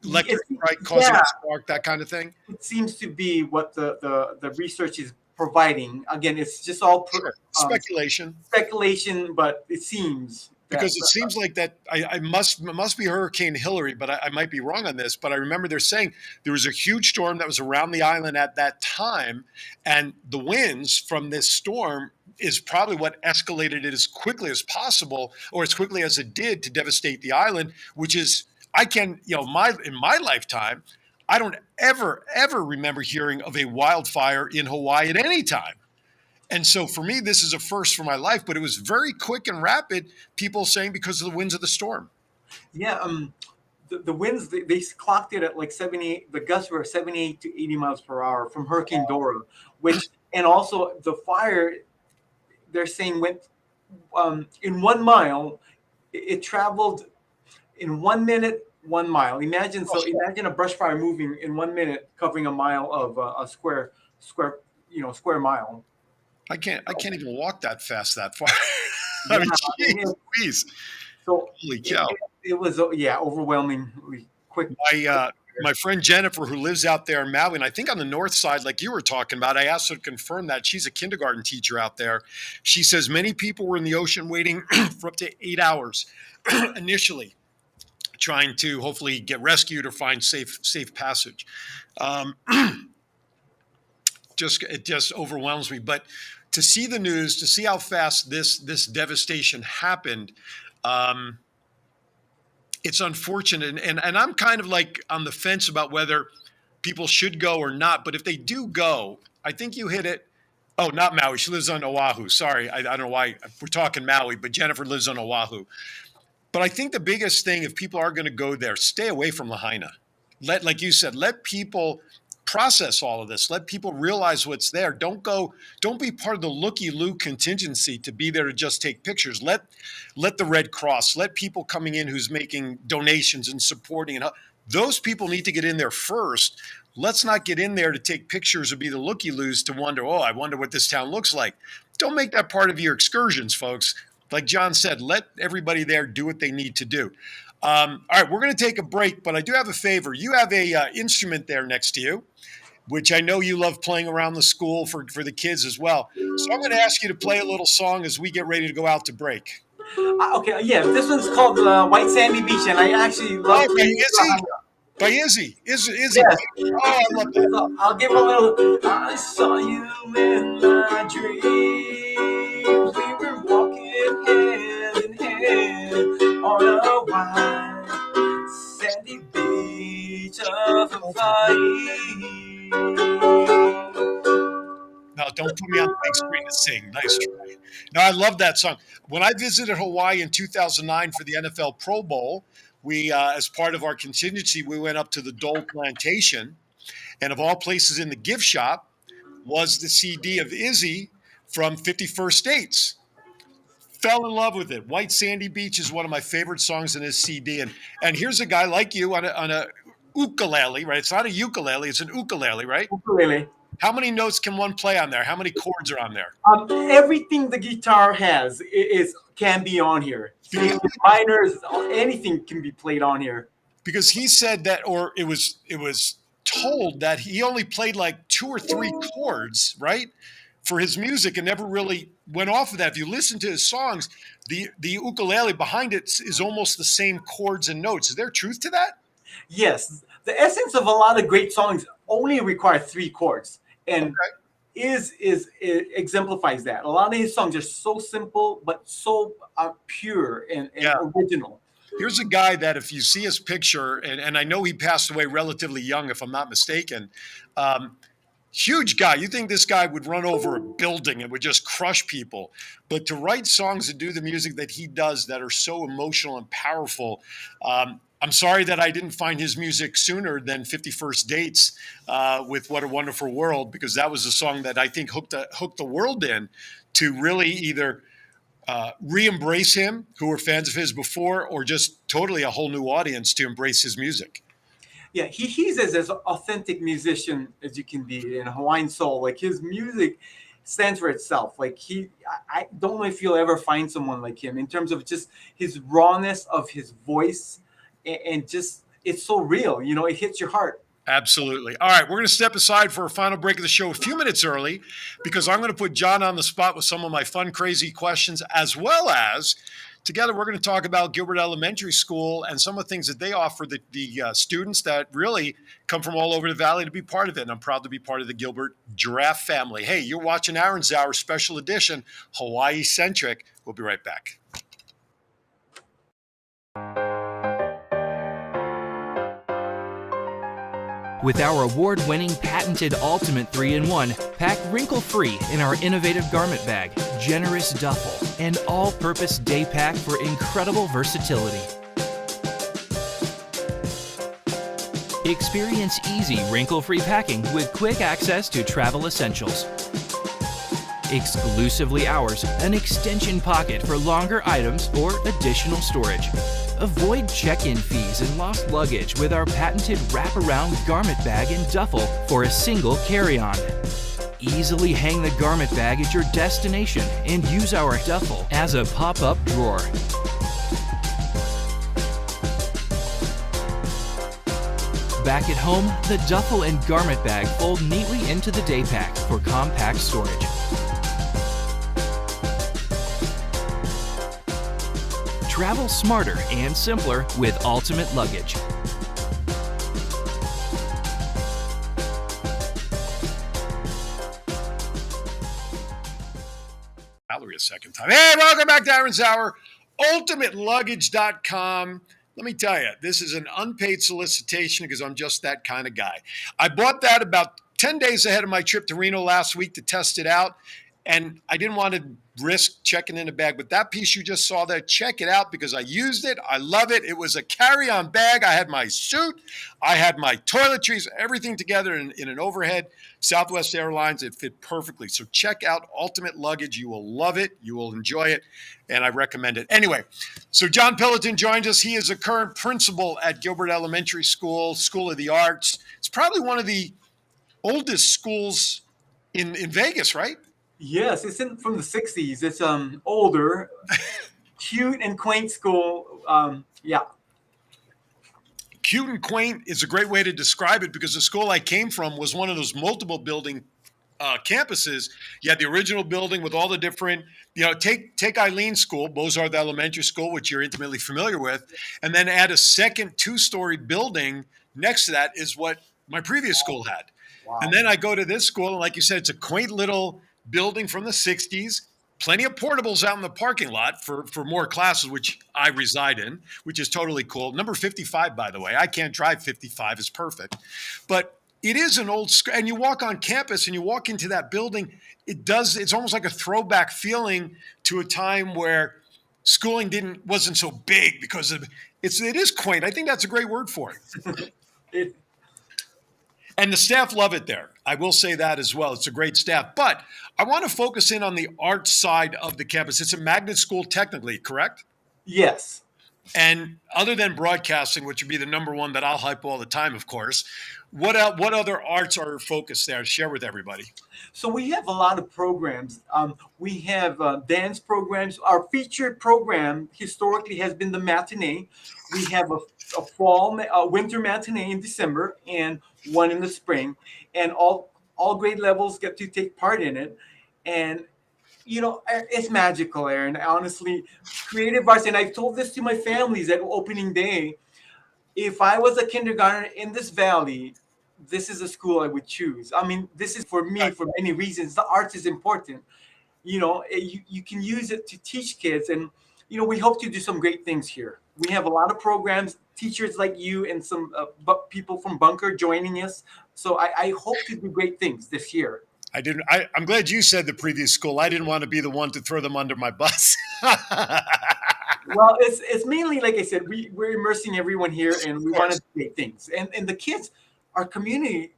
electric It's- strike causing yeah. a spark, that kind of thing. It seems to be what the research is providing. Again, it's just all Sure. Speculation. speculation, but it seems Because it seems like that it must be Hurricane Hillary, but I might be wrong on this. But I remember they're saying there was a huge storm that was around the island at that time, and the winds from this storm is probably what escalated it as quickly as possible, or as quickly as it did, to devastate the island. Which is, I can, in my lifetime, I don't ever remember hearing of a wildfire in Hawaii at any time. And so for me, this is a first for my life, but it was very quick and rapid. People saying because of the winds of the storm. yeah. The winds they clocked it at like 78. The gusts were 78 to 80 miles per hour from Hurricane Dora, which and also the fire they're saying went in 1 mile. It traveled in 1 minute 1 mile. Imagine a brush fire moving in 1 minute, covering a mile of a square mile. I can't even walk that fast that far. I mean, Yeah, geez, please. So Holy cow. it was overwhelmingly quick. My friend Jennifer, who lives out there in Maui, and I think on the north side, like you were talking about, I asked her to confirm that. She's a kindergarten teacher out there. She says many people were in the ocean waiting for up to 8 hours initially, trying to hopefully get rescued or find safe passage. It just overwhelms me. But to see the news, to see how fast this devastation happened, it's unfortunate. And I'm kind of like on the fence about whether people should go or not. But if they do go, I think you hit it. Oh, not Maui. She lives on Oahu. Sorry. I don't know why we're talking Maui, but Jennifer lives on Oahu. But I think the biggest thing, if people are going to go there, stay away from Lahaina. Like you said, let people process all of this. Let people realize what's there. Don't be part of the looky-loo contingency to be there to just take pictures. Let the Red Cross, let people coming in who's making donations and supporting, and those people need to get in there first. Let's not get in there to take pictures or be the looky-loos to wonder, I wonder what this town looks like. Don't make that part of your excursions, folks. Like John said, let everybody there do what they need to do. All right, we're going to take a break, but I do have a favor. You have a instrument there next to you, which I know you love playing around the school for the kids as well. So I'm going to ask you to play a little song as we get ready to go out to break. Okay, yeah, this one's called White Sandy Beach, and I actually love playing By Izzy. Izzy. Yes. Oh, I love that. So I'll give a little. I saw you in my dreams. We were walking hand in hand on a white sandy beach of Hawaii. No, don't put me on the big screen to sing. Nice try. No, I love that song. When I visited Hawaii in 2009 for the NFL Pro Bowl, we, as part of our contingency, we went up to the Dole Plantation, and of all places in the gift shop was the CD of Izzy from 51st Dates. Fell in love with it. White Sandy Beach is one of my favorite songs in his CD, and here's a guy like you on a ukulele, right? It's not a ukulele, it's an ukulele, right? Ukulele. How many notes can one play on there? How many chords are on there? Everything the guitar has can be on here. Minors, anything can be played on here. Because he said that, or it was told that he only played like 2 or 3 chords, right, for his music, and never really went off of that. If you listen to his songs, the ukulele behind it is almost the same chords and notes. Is there truth to that? Yes, the essence of a lot of great songs only require 3 chords, and it exemplifies that. A lot of these songs are so simple but so pure and original. Here's a guy that if you see his picture, and I know he passed away relatively young, if I'm not mistaken, Huge guy. You think this guy would run over a building and would just crush people. But to write songs and do the music that he does that are so emotional and powerful, I'm sorry that I didn't find his music sooner than 51st Dates with What a Wonderful World, because that was a song that I think hooked the world in to really either re-embrace him, who were fans of his before, or just totally a whole new audience to embrace his music. Yeah, he's as authentic musician as you can be in Hawaiian soul. Like his music stands for itself. Like I don't know if you'll ever find someone like him in terms of just his rawness of his voice, and just it's so real. You know, it hits your heart. Absolutely. All right, we're going to step aside for a final break of the show a few minutes early because I'm going to put John on the spot with some of my fun, crazy questions, as well as together we're going to talk about Gilbert Elementary School and some of the things that they offer the students that really come from all over the valley to be part of it. And I'm proud to be part of the Gilbert Giraffe family. Hey, you're watching Aaron's Hour Special Edition, Hawaii-centric. We'll be right back. With our award-winning patented Ultimate 3-in-1, packed wrinkle-free in our innovative garment bag, generous duffel, and all-purpose day pack for incredible versatility. Experience easy wrinkle-free packing with quick access to travel essentials. Exclusively ours, an extension pocket for longer items or additional storage. Avoid check-in fees and lost luggage with our patented wraparound garment bag and duffel for a single carry-on. Easily hang the garment bag at your destination and use our duffel as a pop-up drawer. Back at home, the duffel and garment bag fold neatly into the day pack for compact storage. Travel smarter and simpler with Ultimate Luggage. Valerie a second time. Hey, welcome back to Aaron's Hour. UltimateLuggage.com. Let me tell you, this is an unpaid solicitation because I'm just that kind of guy. I bought that about 10 days ahead of my trip to Reno last week to test it out. And I didn't want to risk checking in a bag. But that piece you just saw there, check it out because I used it. I love it. It was a carry-on bag. I had my suit. I had my toiletries, everything together in an overhead. Southwest Airlines, it fit perfectly. So check out Ultimate Luggage. You will love it. You will enjoy it. And I recommend it. Anyway, so John Pelleton joins us. He is a current principal at Gilbert Elementary School, School of the Arts. It's probably one of the oldest schools in Vegas, right? Yes, it's from the 60s. It's older, cute and quaint school. Yeah. Cute and quaint is a great way to describe it because the school I came from was one of those multiple building campuses. You had the original building with all the different, take Eileen's school, Bozarth Elementary School, which you're intimately familiar with, and then add a second 2-story building next to that is what my previous school had. Wow. And then I go to this school, and like you said, it's a quaint little building from the 60s, plenty of portables out in the parking lot for more classes, which I reside in, which is totally cool. Number 55, by the way. I can't drive 55. It's perfect. But it is an old school. And you walk on campus and you walk into that building, it's almost like a throwback feeling to a time where schooling wasn't so big because it is quaint. I think that's a great word for it. And the staff love it there. I will say that as well. It's a great staff. But I want to focus in on the art side of the campus. It's a magnet school technically, correct? Yes. And other than broadcasting, which would be the number one that I'll hype all the time, of course, what other arts are focused there? Share with everybody. So we have a lot of programs. We have dance programs. Our featured program historically has been the matinee. We have a winter matinee in December and one in the spring, and all grade levels get to take part in it. And it's magical, Aaron. Honestly, creative arts, and I've told this to my families at opening day. If I was a kindergartner in this valley, this is a school I would choose. I mean, this is for me for many reasons. The arts is important. You can use it to teach kids, and we hope to do some great things here. We have a lot of programs teachers like you and some people from Bunker joining us. So I hope to do great things this year. I'm glad you said the previous school. I didn't want to be the one to throw them under my bus. Well, it's mainly, like I said, we're immersing everyone here, and we want to do great things. And the kids, our community,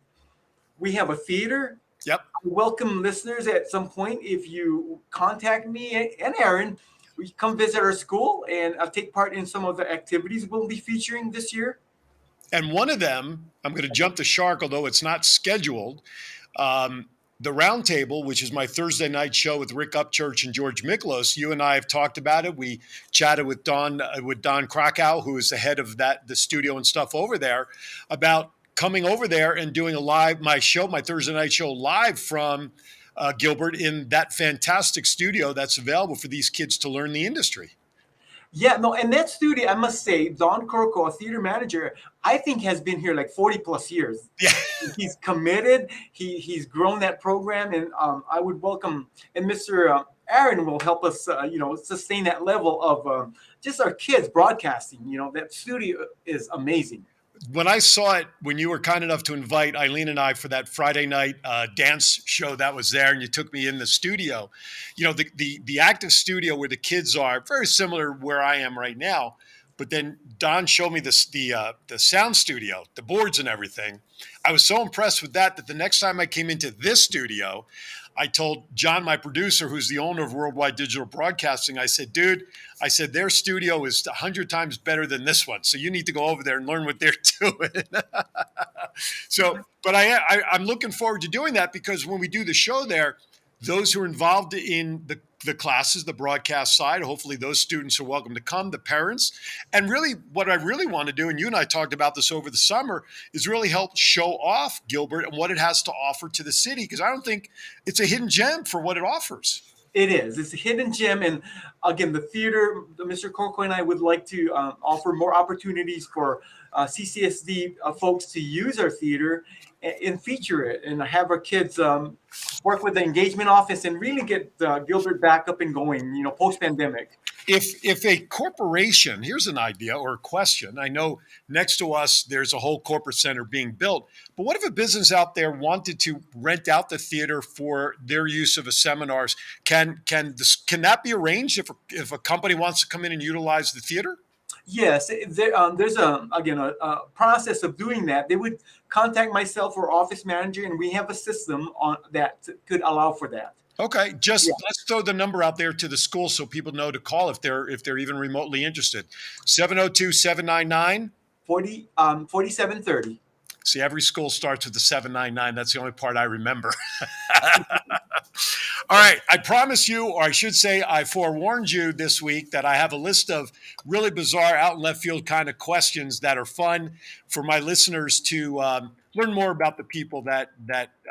we have a theater. Yep. Welcome listeners at some point. If you contact me and Aaron, we come visit our school and take part in some of the activities we'll be featuring this year. And one of them, I'm going to jump the shark, although it's not scheduled. The Roundtable, which is my Thursday night show with Rick Upchurch and George Miklos, you and I have talked about it. We chatted with Don Krakow, who is the head of the studio and stuff over there, about coming over there and doing my Thursday night show live from Gilbert in that fantastic studio that's available for these kids to learn the industry. Yeah, no, and that studio, I must say, Don Corco, a theater manager, I think has been here like 40 plus years. Yeah. He's committed. He's grown that program, and I would welcome, and Mr. Aaron will help us, sustain that level of just our kids broadcasting. That studio is amazing. When I saw it, when you were kind enough to invite Eileen and I for that Friday night dance show that was there, and you took me in the studio, the active studio where the kids are, very similar where I am right now. But then Don showed me the sound studio, the boards and everything. I was so impressed with that the next time I came into this studio, I told John, my producer, who's the owner of Worldwide Digital Broadcasting, I said, dude, their studio is 100 times better than this one. So you need to go over there and learn what they're doing. But I'm looking forward to doing that, because when we do the show there, those who are involved in the classes, the broadcast side, hopefully those students are welcome to come, the parents. And really what I really want to do, and you and I talked about this over the summer, is really help show off Gilbert and what it has to offer to the city, because I don't think it's a hidden gem for what it offers. It is. It's a hidden gem. And again, the theater, Mr. Corco and I would like to offer more opportunities for CCSD folks to use our theater and feature it, and have our kids work with the engagement office and really get Gilbert back up and going, post-pandemic. If a corporation, here's an idea or a question. I know next to us, there's a whole corporate center being built, but what if a business out there wanted to rent out the theater for their use of a seminars? Can that be arranged if a company wants to come in and utilize the theater? Yes, there's a process of doing that. They would contact myself or office manager, and we have a system on that could allow for that. Okay, let's throw the number out there to the school so people know to call if they're even remotely interested. 702-799 4730. See, every school starts with the 799. That's the only part I remember. All right. I promise you, or I should say, I forewarned you this week that I have a list of really bizarre, out in left field kind of questions that are fun for my listeners to learn more about the people that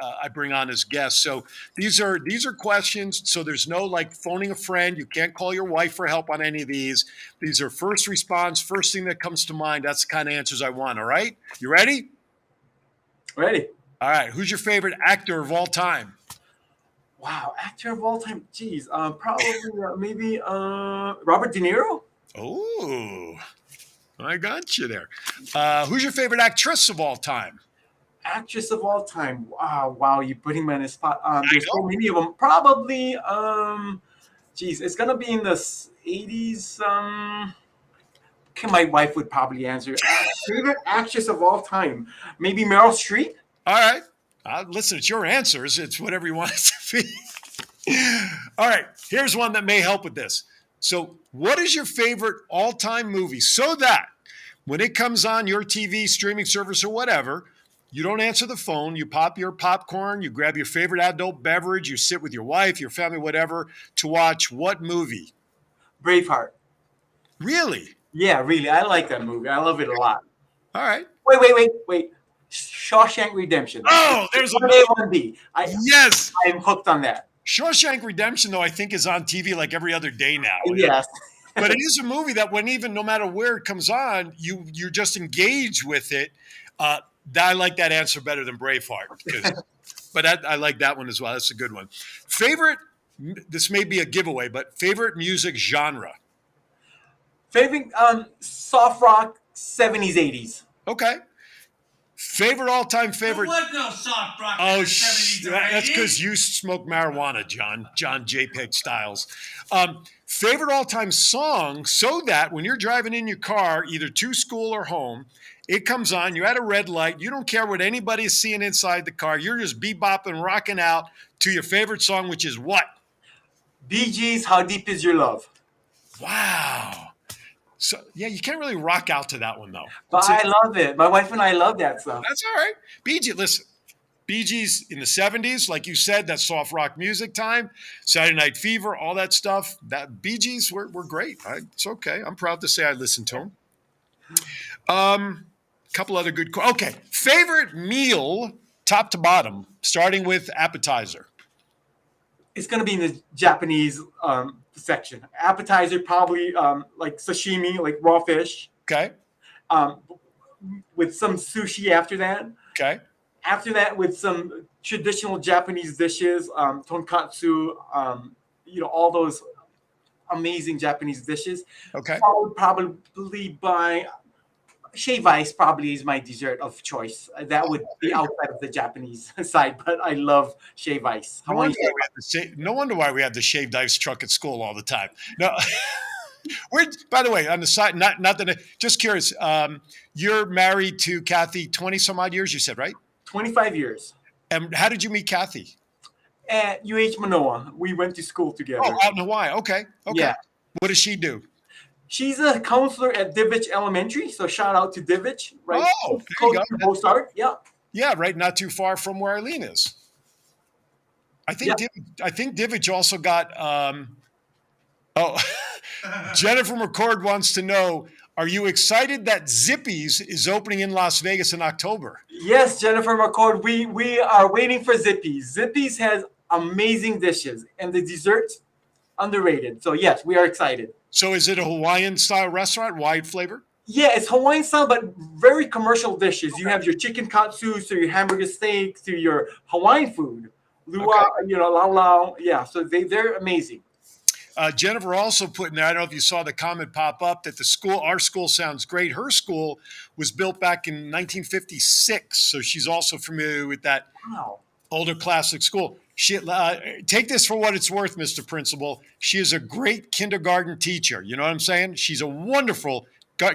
I bring on as guests. So these are questions. So there's no like phoning a friend. You can't call your wife for help on any of these. These are first response, first thing that comes to mind. That's the kind of answers I want. All right. You ready? Ready. All right. Who's your favorite actor of all time? Wow, actor of all time. Geez, probably maybe Robert De Niro. Oh, I got you there. Who's your favorite actress of all time? Actress of all time. Wow, you're putting me on the spot. There's so many of them. Probably, it's gonna be in the 80s. My wife would probably answer. Favorite actress of all time? Maybe Meryl Streep. All right. Listen, it's your answers. It's whatever you want it to be. All right. Here's one that may help with this. So what is your favorite all-time movie? So that when it comes on your TV, streaming service, or whatever, you don't answer the phone. You pop your popcorn. You grab your favorite adult beverage. You sit with your wife, your family, whatever, to watch what movie? Braveheart. Really? Yeah, really. I like that movie. I love it a lot. All right. Wait. Shawshank Redemption. Oh, there's one A, one B. Yes. I'm hooked on that. Shawshank Redemption, though, I think is on TV like every other day now. Yes. But it is a movie that no matter where it comes on, you're just engaged with it. I like that answer better than Braveheart. But I like that one as well. That's a good one. Favorite, this may be a giveaway, but favorite music genre? Favorite soft rock 70s, 80s. Okay. Favorite all-time favorite. There was no soft rock in Oh, the 70s or that's 80s. because you smoke marijuana, John JPEG Styles. Favorite all-time song, so that when you're driving in your car, either to school or home, it comes on, you're at a red light, you don't care what anybody's seeing inside the car, you're just bebopping, rocking out to your favorite song, which is what? Bee Gees, How Deep Is Your Love? Wow. So, yeah, you can't really rock out to that one, though. But I love it. My wife and I love that song. That's all right. Bee Gees, listen. Bee Gees in the 70s, like you said, that soft rock music time, Saturday Night Fever, all that stuff. That Bee Gees were great. It's okay. I'm proud to say I listened to them. Couple other good. Okay, favorite meal, top to bottom, starting with appetizer. It's going to be in the Japanese section. Appetizer, probably like sashimi, like raw fish, Okay. with some sushi after that. Okay. After that, with some traditional Japanese dishes, tonkatsu, all those amazing Japanese dishes. Okay. Followed probably by shave ice. Probably is my dessert of choice. That would be outside of the Japanese side, but I love shave ice. No wonder, why we had the shaved ice truck at school all the time. No. By the way, on the side, not that. Just curious. You're married to Kathy 20 some odd years. You said, right? 25 years. And how did you meet Kathy? At UH Manoa. We went to school together. Oh, out in Hawaii. Okay. Yeah. What does she do? She's a counselor at Divich Elementary, so shout out to Divich. Right? Oh, there you go. Mozart. Yeah. Yeah, right. Not too far from where Eileen is. I think Divich also got. Jennifer McCord wants to know: are you excited that Zippy's is opening in Las Vegas in October? Yes, Jennifer McCord. We are waiting for Zippy's. Zippy's has amazing dishes, and the desserts underrated. So yes, we are excited. So is it a Hawaiian style restaurant, wide flavor? Yeah, it's Hawaiian style, but very commercial dishes. You have your chicken katsu, so your hamburger steak, to your Hawaiian food, luau, lau lau. Yeah, so they're amazing. Jennifer also put in there, I don't know if you saw the comment pop up, that our school sounds great. Her school was built back in 1956, so she's also familiar with that older classic school. Take this for what it's worth, Mr. Principal. She is a great kindergarten teacher. You know what I'm saying? She's a wonderful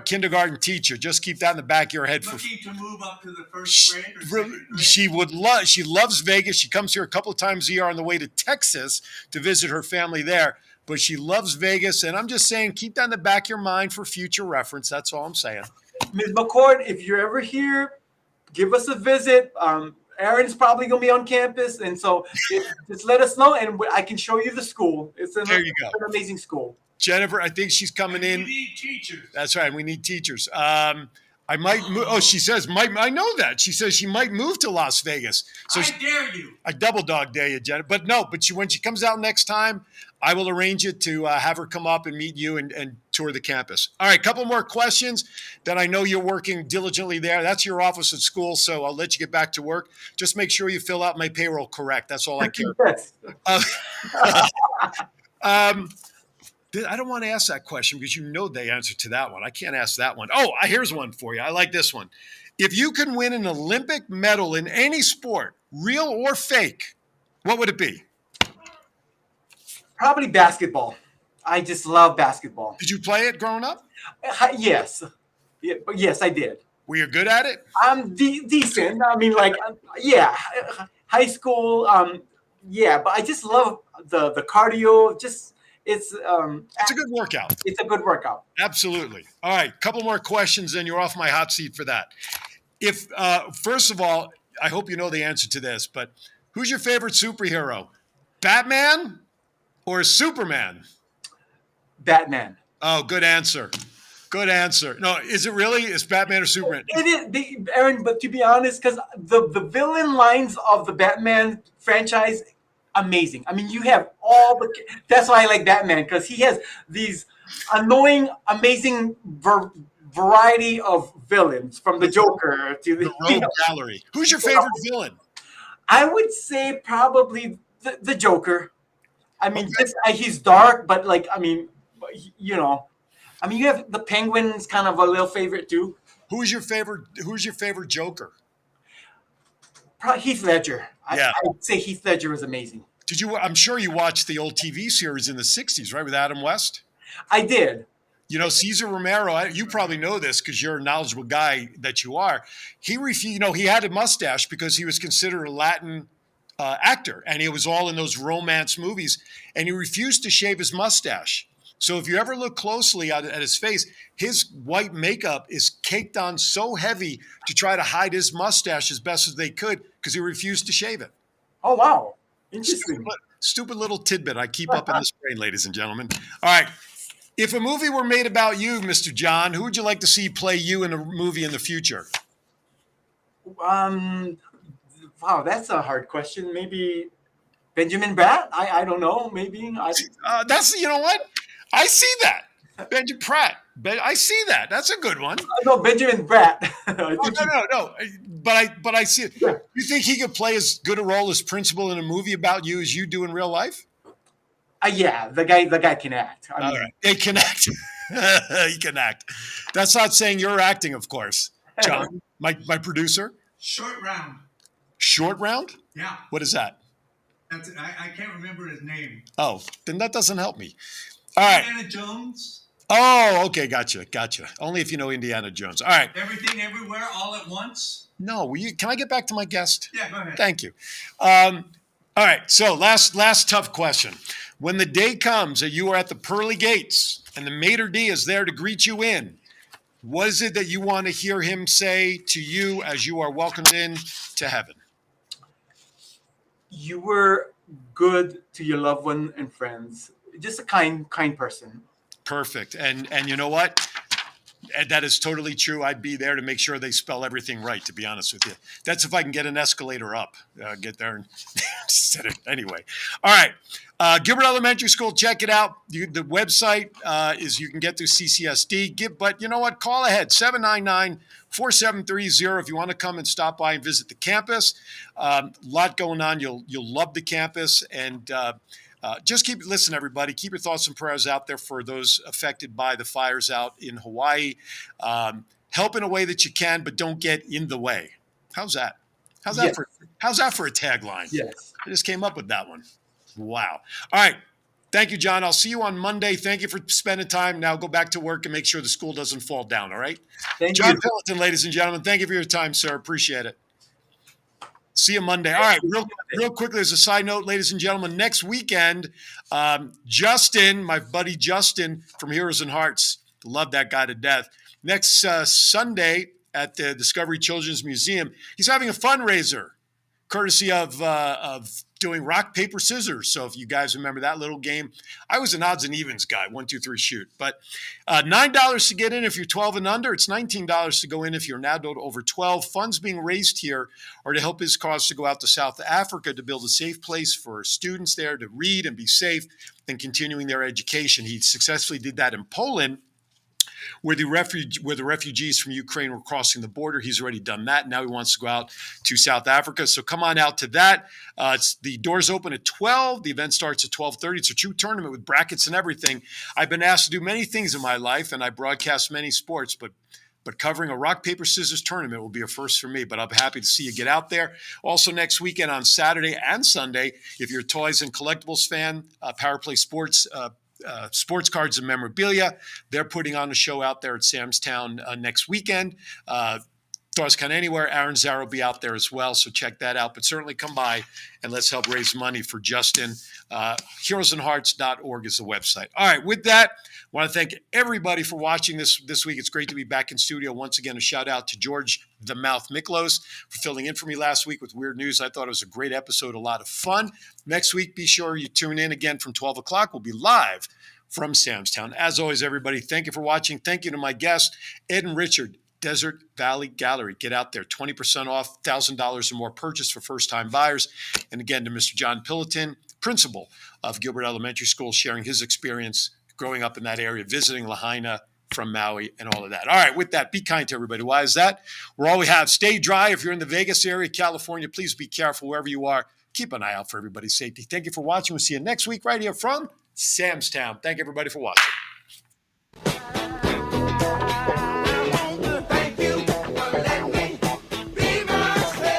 kindergarten teacher. Just keep that in the back of your head. Looking to move up to the first grade or second grade? She loves Vegas. She comes here a couple of times a year on the way to Texas to visit her family there. But she loves Vegas, and I'm just saying, keep that in the back of your mind for future reference. That's all I'm saying. Ms. McCord, if you're ever here, give us a visit. Aaron's probably going to be on campus, and so just let us know, and I can show you the school. It's an amazing school. Jennifer, I think she's coming in. We need teachers. That's right. We need teachers. I might move. Oh, she says, I know that. She says she might move to Las Vegas. So I dare you. I double dog dare you, Jennifer. But no, when she comes out next time, I will arrange it to have her come up and meet you and tour the campus. All right, couple more questions. Then I know you're working diligently there. That's your office at school, so I'll let you get back to work. Just make sure you fill out my payroll correct. That's all I care about. I don't want to ask that question because you know the answer to that one. I can't ask that one. Oh, here's one for you. I like this one. If you can win an Olympic medal in any sport, real or fake, what would it be? Probably basketball. I just love basketball. Did you play it growing up? Yes. Yes, I did. Were you good at it? I'm decent. I mean, high school. But I just love the cardio. It's a good workout. It's a good workout. Absolutely. All right, couple more questions, then you're off my hot seat for that. If first of all, I hope you know the answer to this, but who's your favorite superhero? Batman or Superman? Batman. Oh, good answer. Good answer. No, is it really? Is Batman or Superman? It is, Aaron, but to be honest, because the villain lines of the Batman franchise, amazing. I mean, you have that's why I like Batman, because he has these annoying, amazing variety of villains, from the Joker to the Rogue Gallery. Who's your favorite villain? I would say probably the Joker. I mean, he's dark, but I mean, you have the Penguins, kind of a little favorite too. Who's your favorite Joker? Probably Heath Ledger. Yeah. I'd say Heath Ledger was amazing. I'm sure you watched the old TV series in the 60s, right, with Adam West? I did. You know, Cesar Romero, you probably know this because you're a knowledgeable guy that you are. He refused, he had a mustache because he was considered a Latin actor, and he was all in those romance movies, and he refused to shave his mustache. So if you ever look closely at his face, his white makeup is caked on so heavy to try to hide his mustache as best as they could because he refused to shave it. Oh, wow. Interesting. Stupid little tidbit I keep up in this brain, ladies and gentlemen. All right. If a movie were made about you, Mr. John, who would you like to see play you in a movie in the future? Wow, that's a hard question. Maybe Benjamin Bratt? I don't know. Maybe. You know what? I see that. Benjamin Pratt. I see that. That's a good one. No, Benjamin Bratt. No. But I see it. Yeah. You think he could play as good a role as principal in a movie about you as you do in real life? Yeah, the guy can act. I mean, All right. He can act. He can act. That's not saying you're acting, of course. John, my producer. Short Round. Short Round? Yeah. What is that? I can't remember his name. Oh, then that doesn't help me. All right. Indiana Jones. Oh, okay. Gotcha. Only if you know Indiana Jones. All right. Everything Everywhere All at Once. No, can I get back to my guest? Yeah, go ahead. Thank you. All right. So last tough question. When the day comes that you are at the pearly gates and the maitre d' is there to greet you in, what is it that you want to hear him say to you as you are welcomed in to heaven? You were good to your loved one and friends. Just a kind person. Perfect. And you know what? That is totally true. I'd be there to make sure they spell everything right, to be honest with you. That's if I can get an escalator up. Get there and anyway. All right. Gilbert Elementary School, check it out. The website is you can get through CCSD. But you know what? Call ahead, 799-4730 if you want to come and stop by and visit the campus. A lot going on. You'll love the campus. And just listen, everybody. Keep your thoughts and prayers out there for those affected by the fires out in Hawaii. Help in a way that you can, but don't get in the way. How's that? How's that for a tagline? Yes. I just came up with that one. Wow. All right. Thank you, John. I'll see you on Monday. Thank you for spending time. Now go back to work and make sure the school doesn't fall down. All right. John Pilliton, ladies and gentlemen. Thank you for your time, sir. Appreciate it. See you Monday. All right, real quickly, as a side note, ladies and gentlemen, next weekend, Justin, my buddy Justin from Heroes and Hearts, love that guy to death. Next Sunday at the Discovery Children's Museum, he's having a fundraiser, courtesy of doing rock, paper, scissors. So if you guys remember that little game, I was an odds and evens guy, 1, 2, 3, shoot. But $9 to get in if you're 12 and under. It's $19 to go in if you're an adult over 12. Funds being raised here are to help his cause to go out to South Africa to build a safe place for students there to read and be safe and continuing their education. He successfully did that in Poland, where the refugees from Ukraine were crossing the border. He's already done that. Now he wants to go out to South Africa. So come on out to that. The doors open at 12. The event starts at 12:30. It's a true tournament with brackets and everything. I've been asked to do many things in my life, and I broadcast many sports, but covering a rock, paper, scissors tournament will be a first for me. But I'll be happy to see you get out there. Also next weekend on Saturday and Sunday, if you're a toys and collectibles fan, Power Play Sports sports cards and memorabilia. They're putting on a show out there at Sam's Town next weekend. Dorscon Anywhere, Aaron Zara will be out there as well, so check that out. But certainly come by and let's help raise money for Justin. Heroesandhearts.org is the website. All right, with that, I want to thank everybody for watching this week. It's great to be back in studio. Once again, a shout out to George the Mouth Miklos for filling in for me last week with Weird News. I thought it was a great episode, a lot of fun. Next week, be sure you tune in again from 12 o'clock. We'll be live from Sam's Town. As always, everybody, thank you for watching. Thank you to my guests, Ed and Richard, Desert Valley Gallery. Get out there, 20% off, $1,000 or more purchase for first-time buyers. And again, to Mr. John Pilliton, principal of Gilbert Elementary School, sharing his experience growing up in that area, visiting Lahaina from Maui and all of that. All right, with that, be kind to everybody. Why is that? We're all we have. Stay dry. If you're in the Vegas area, California, please be careful wherever you are. Keep an eye out for everybody's safety. Thank you for watching. We'll see you next week right here from Sam's Town. Thank you, everybody, for watching.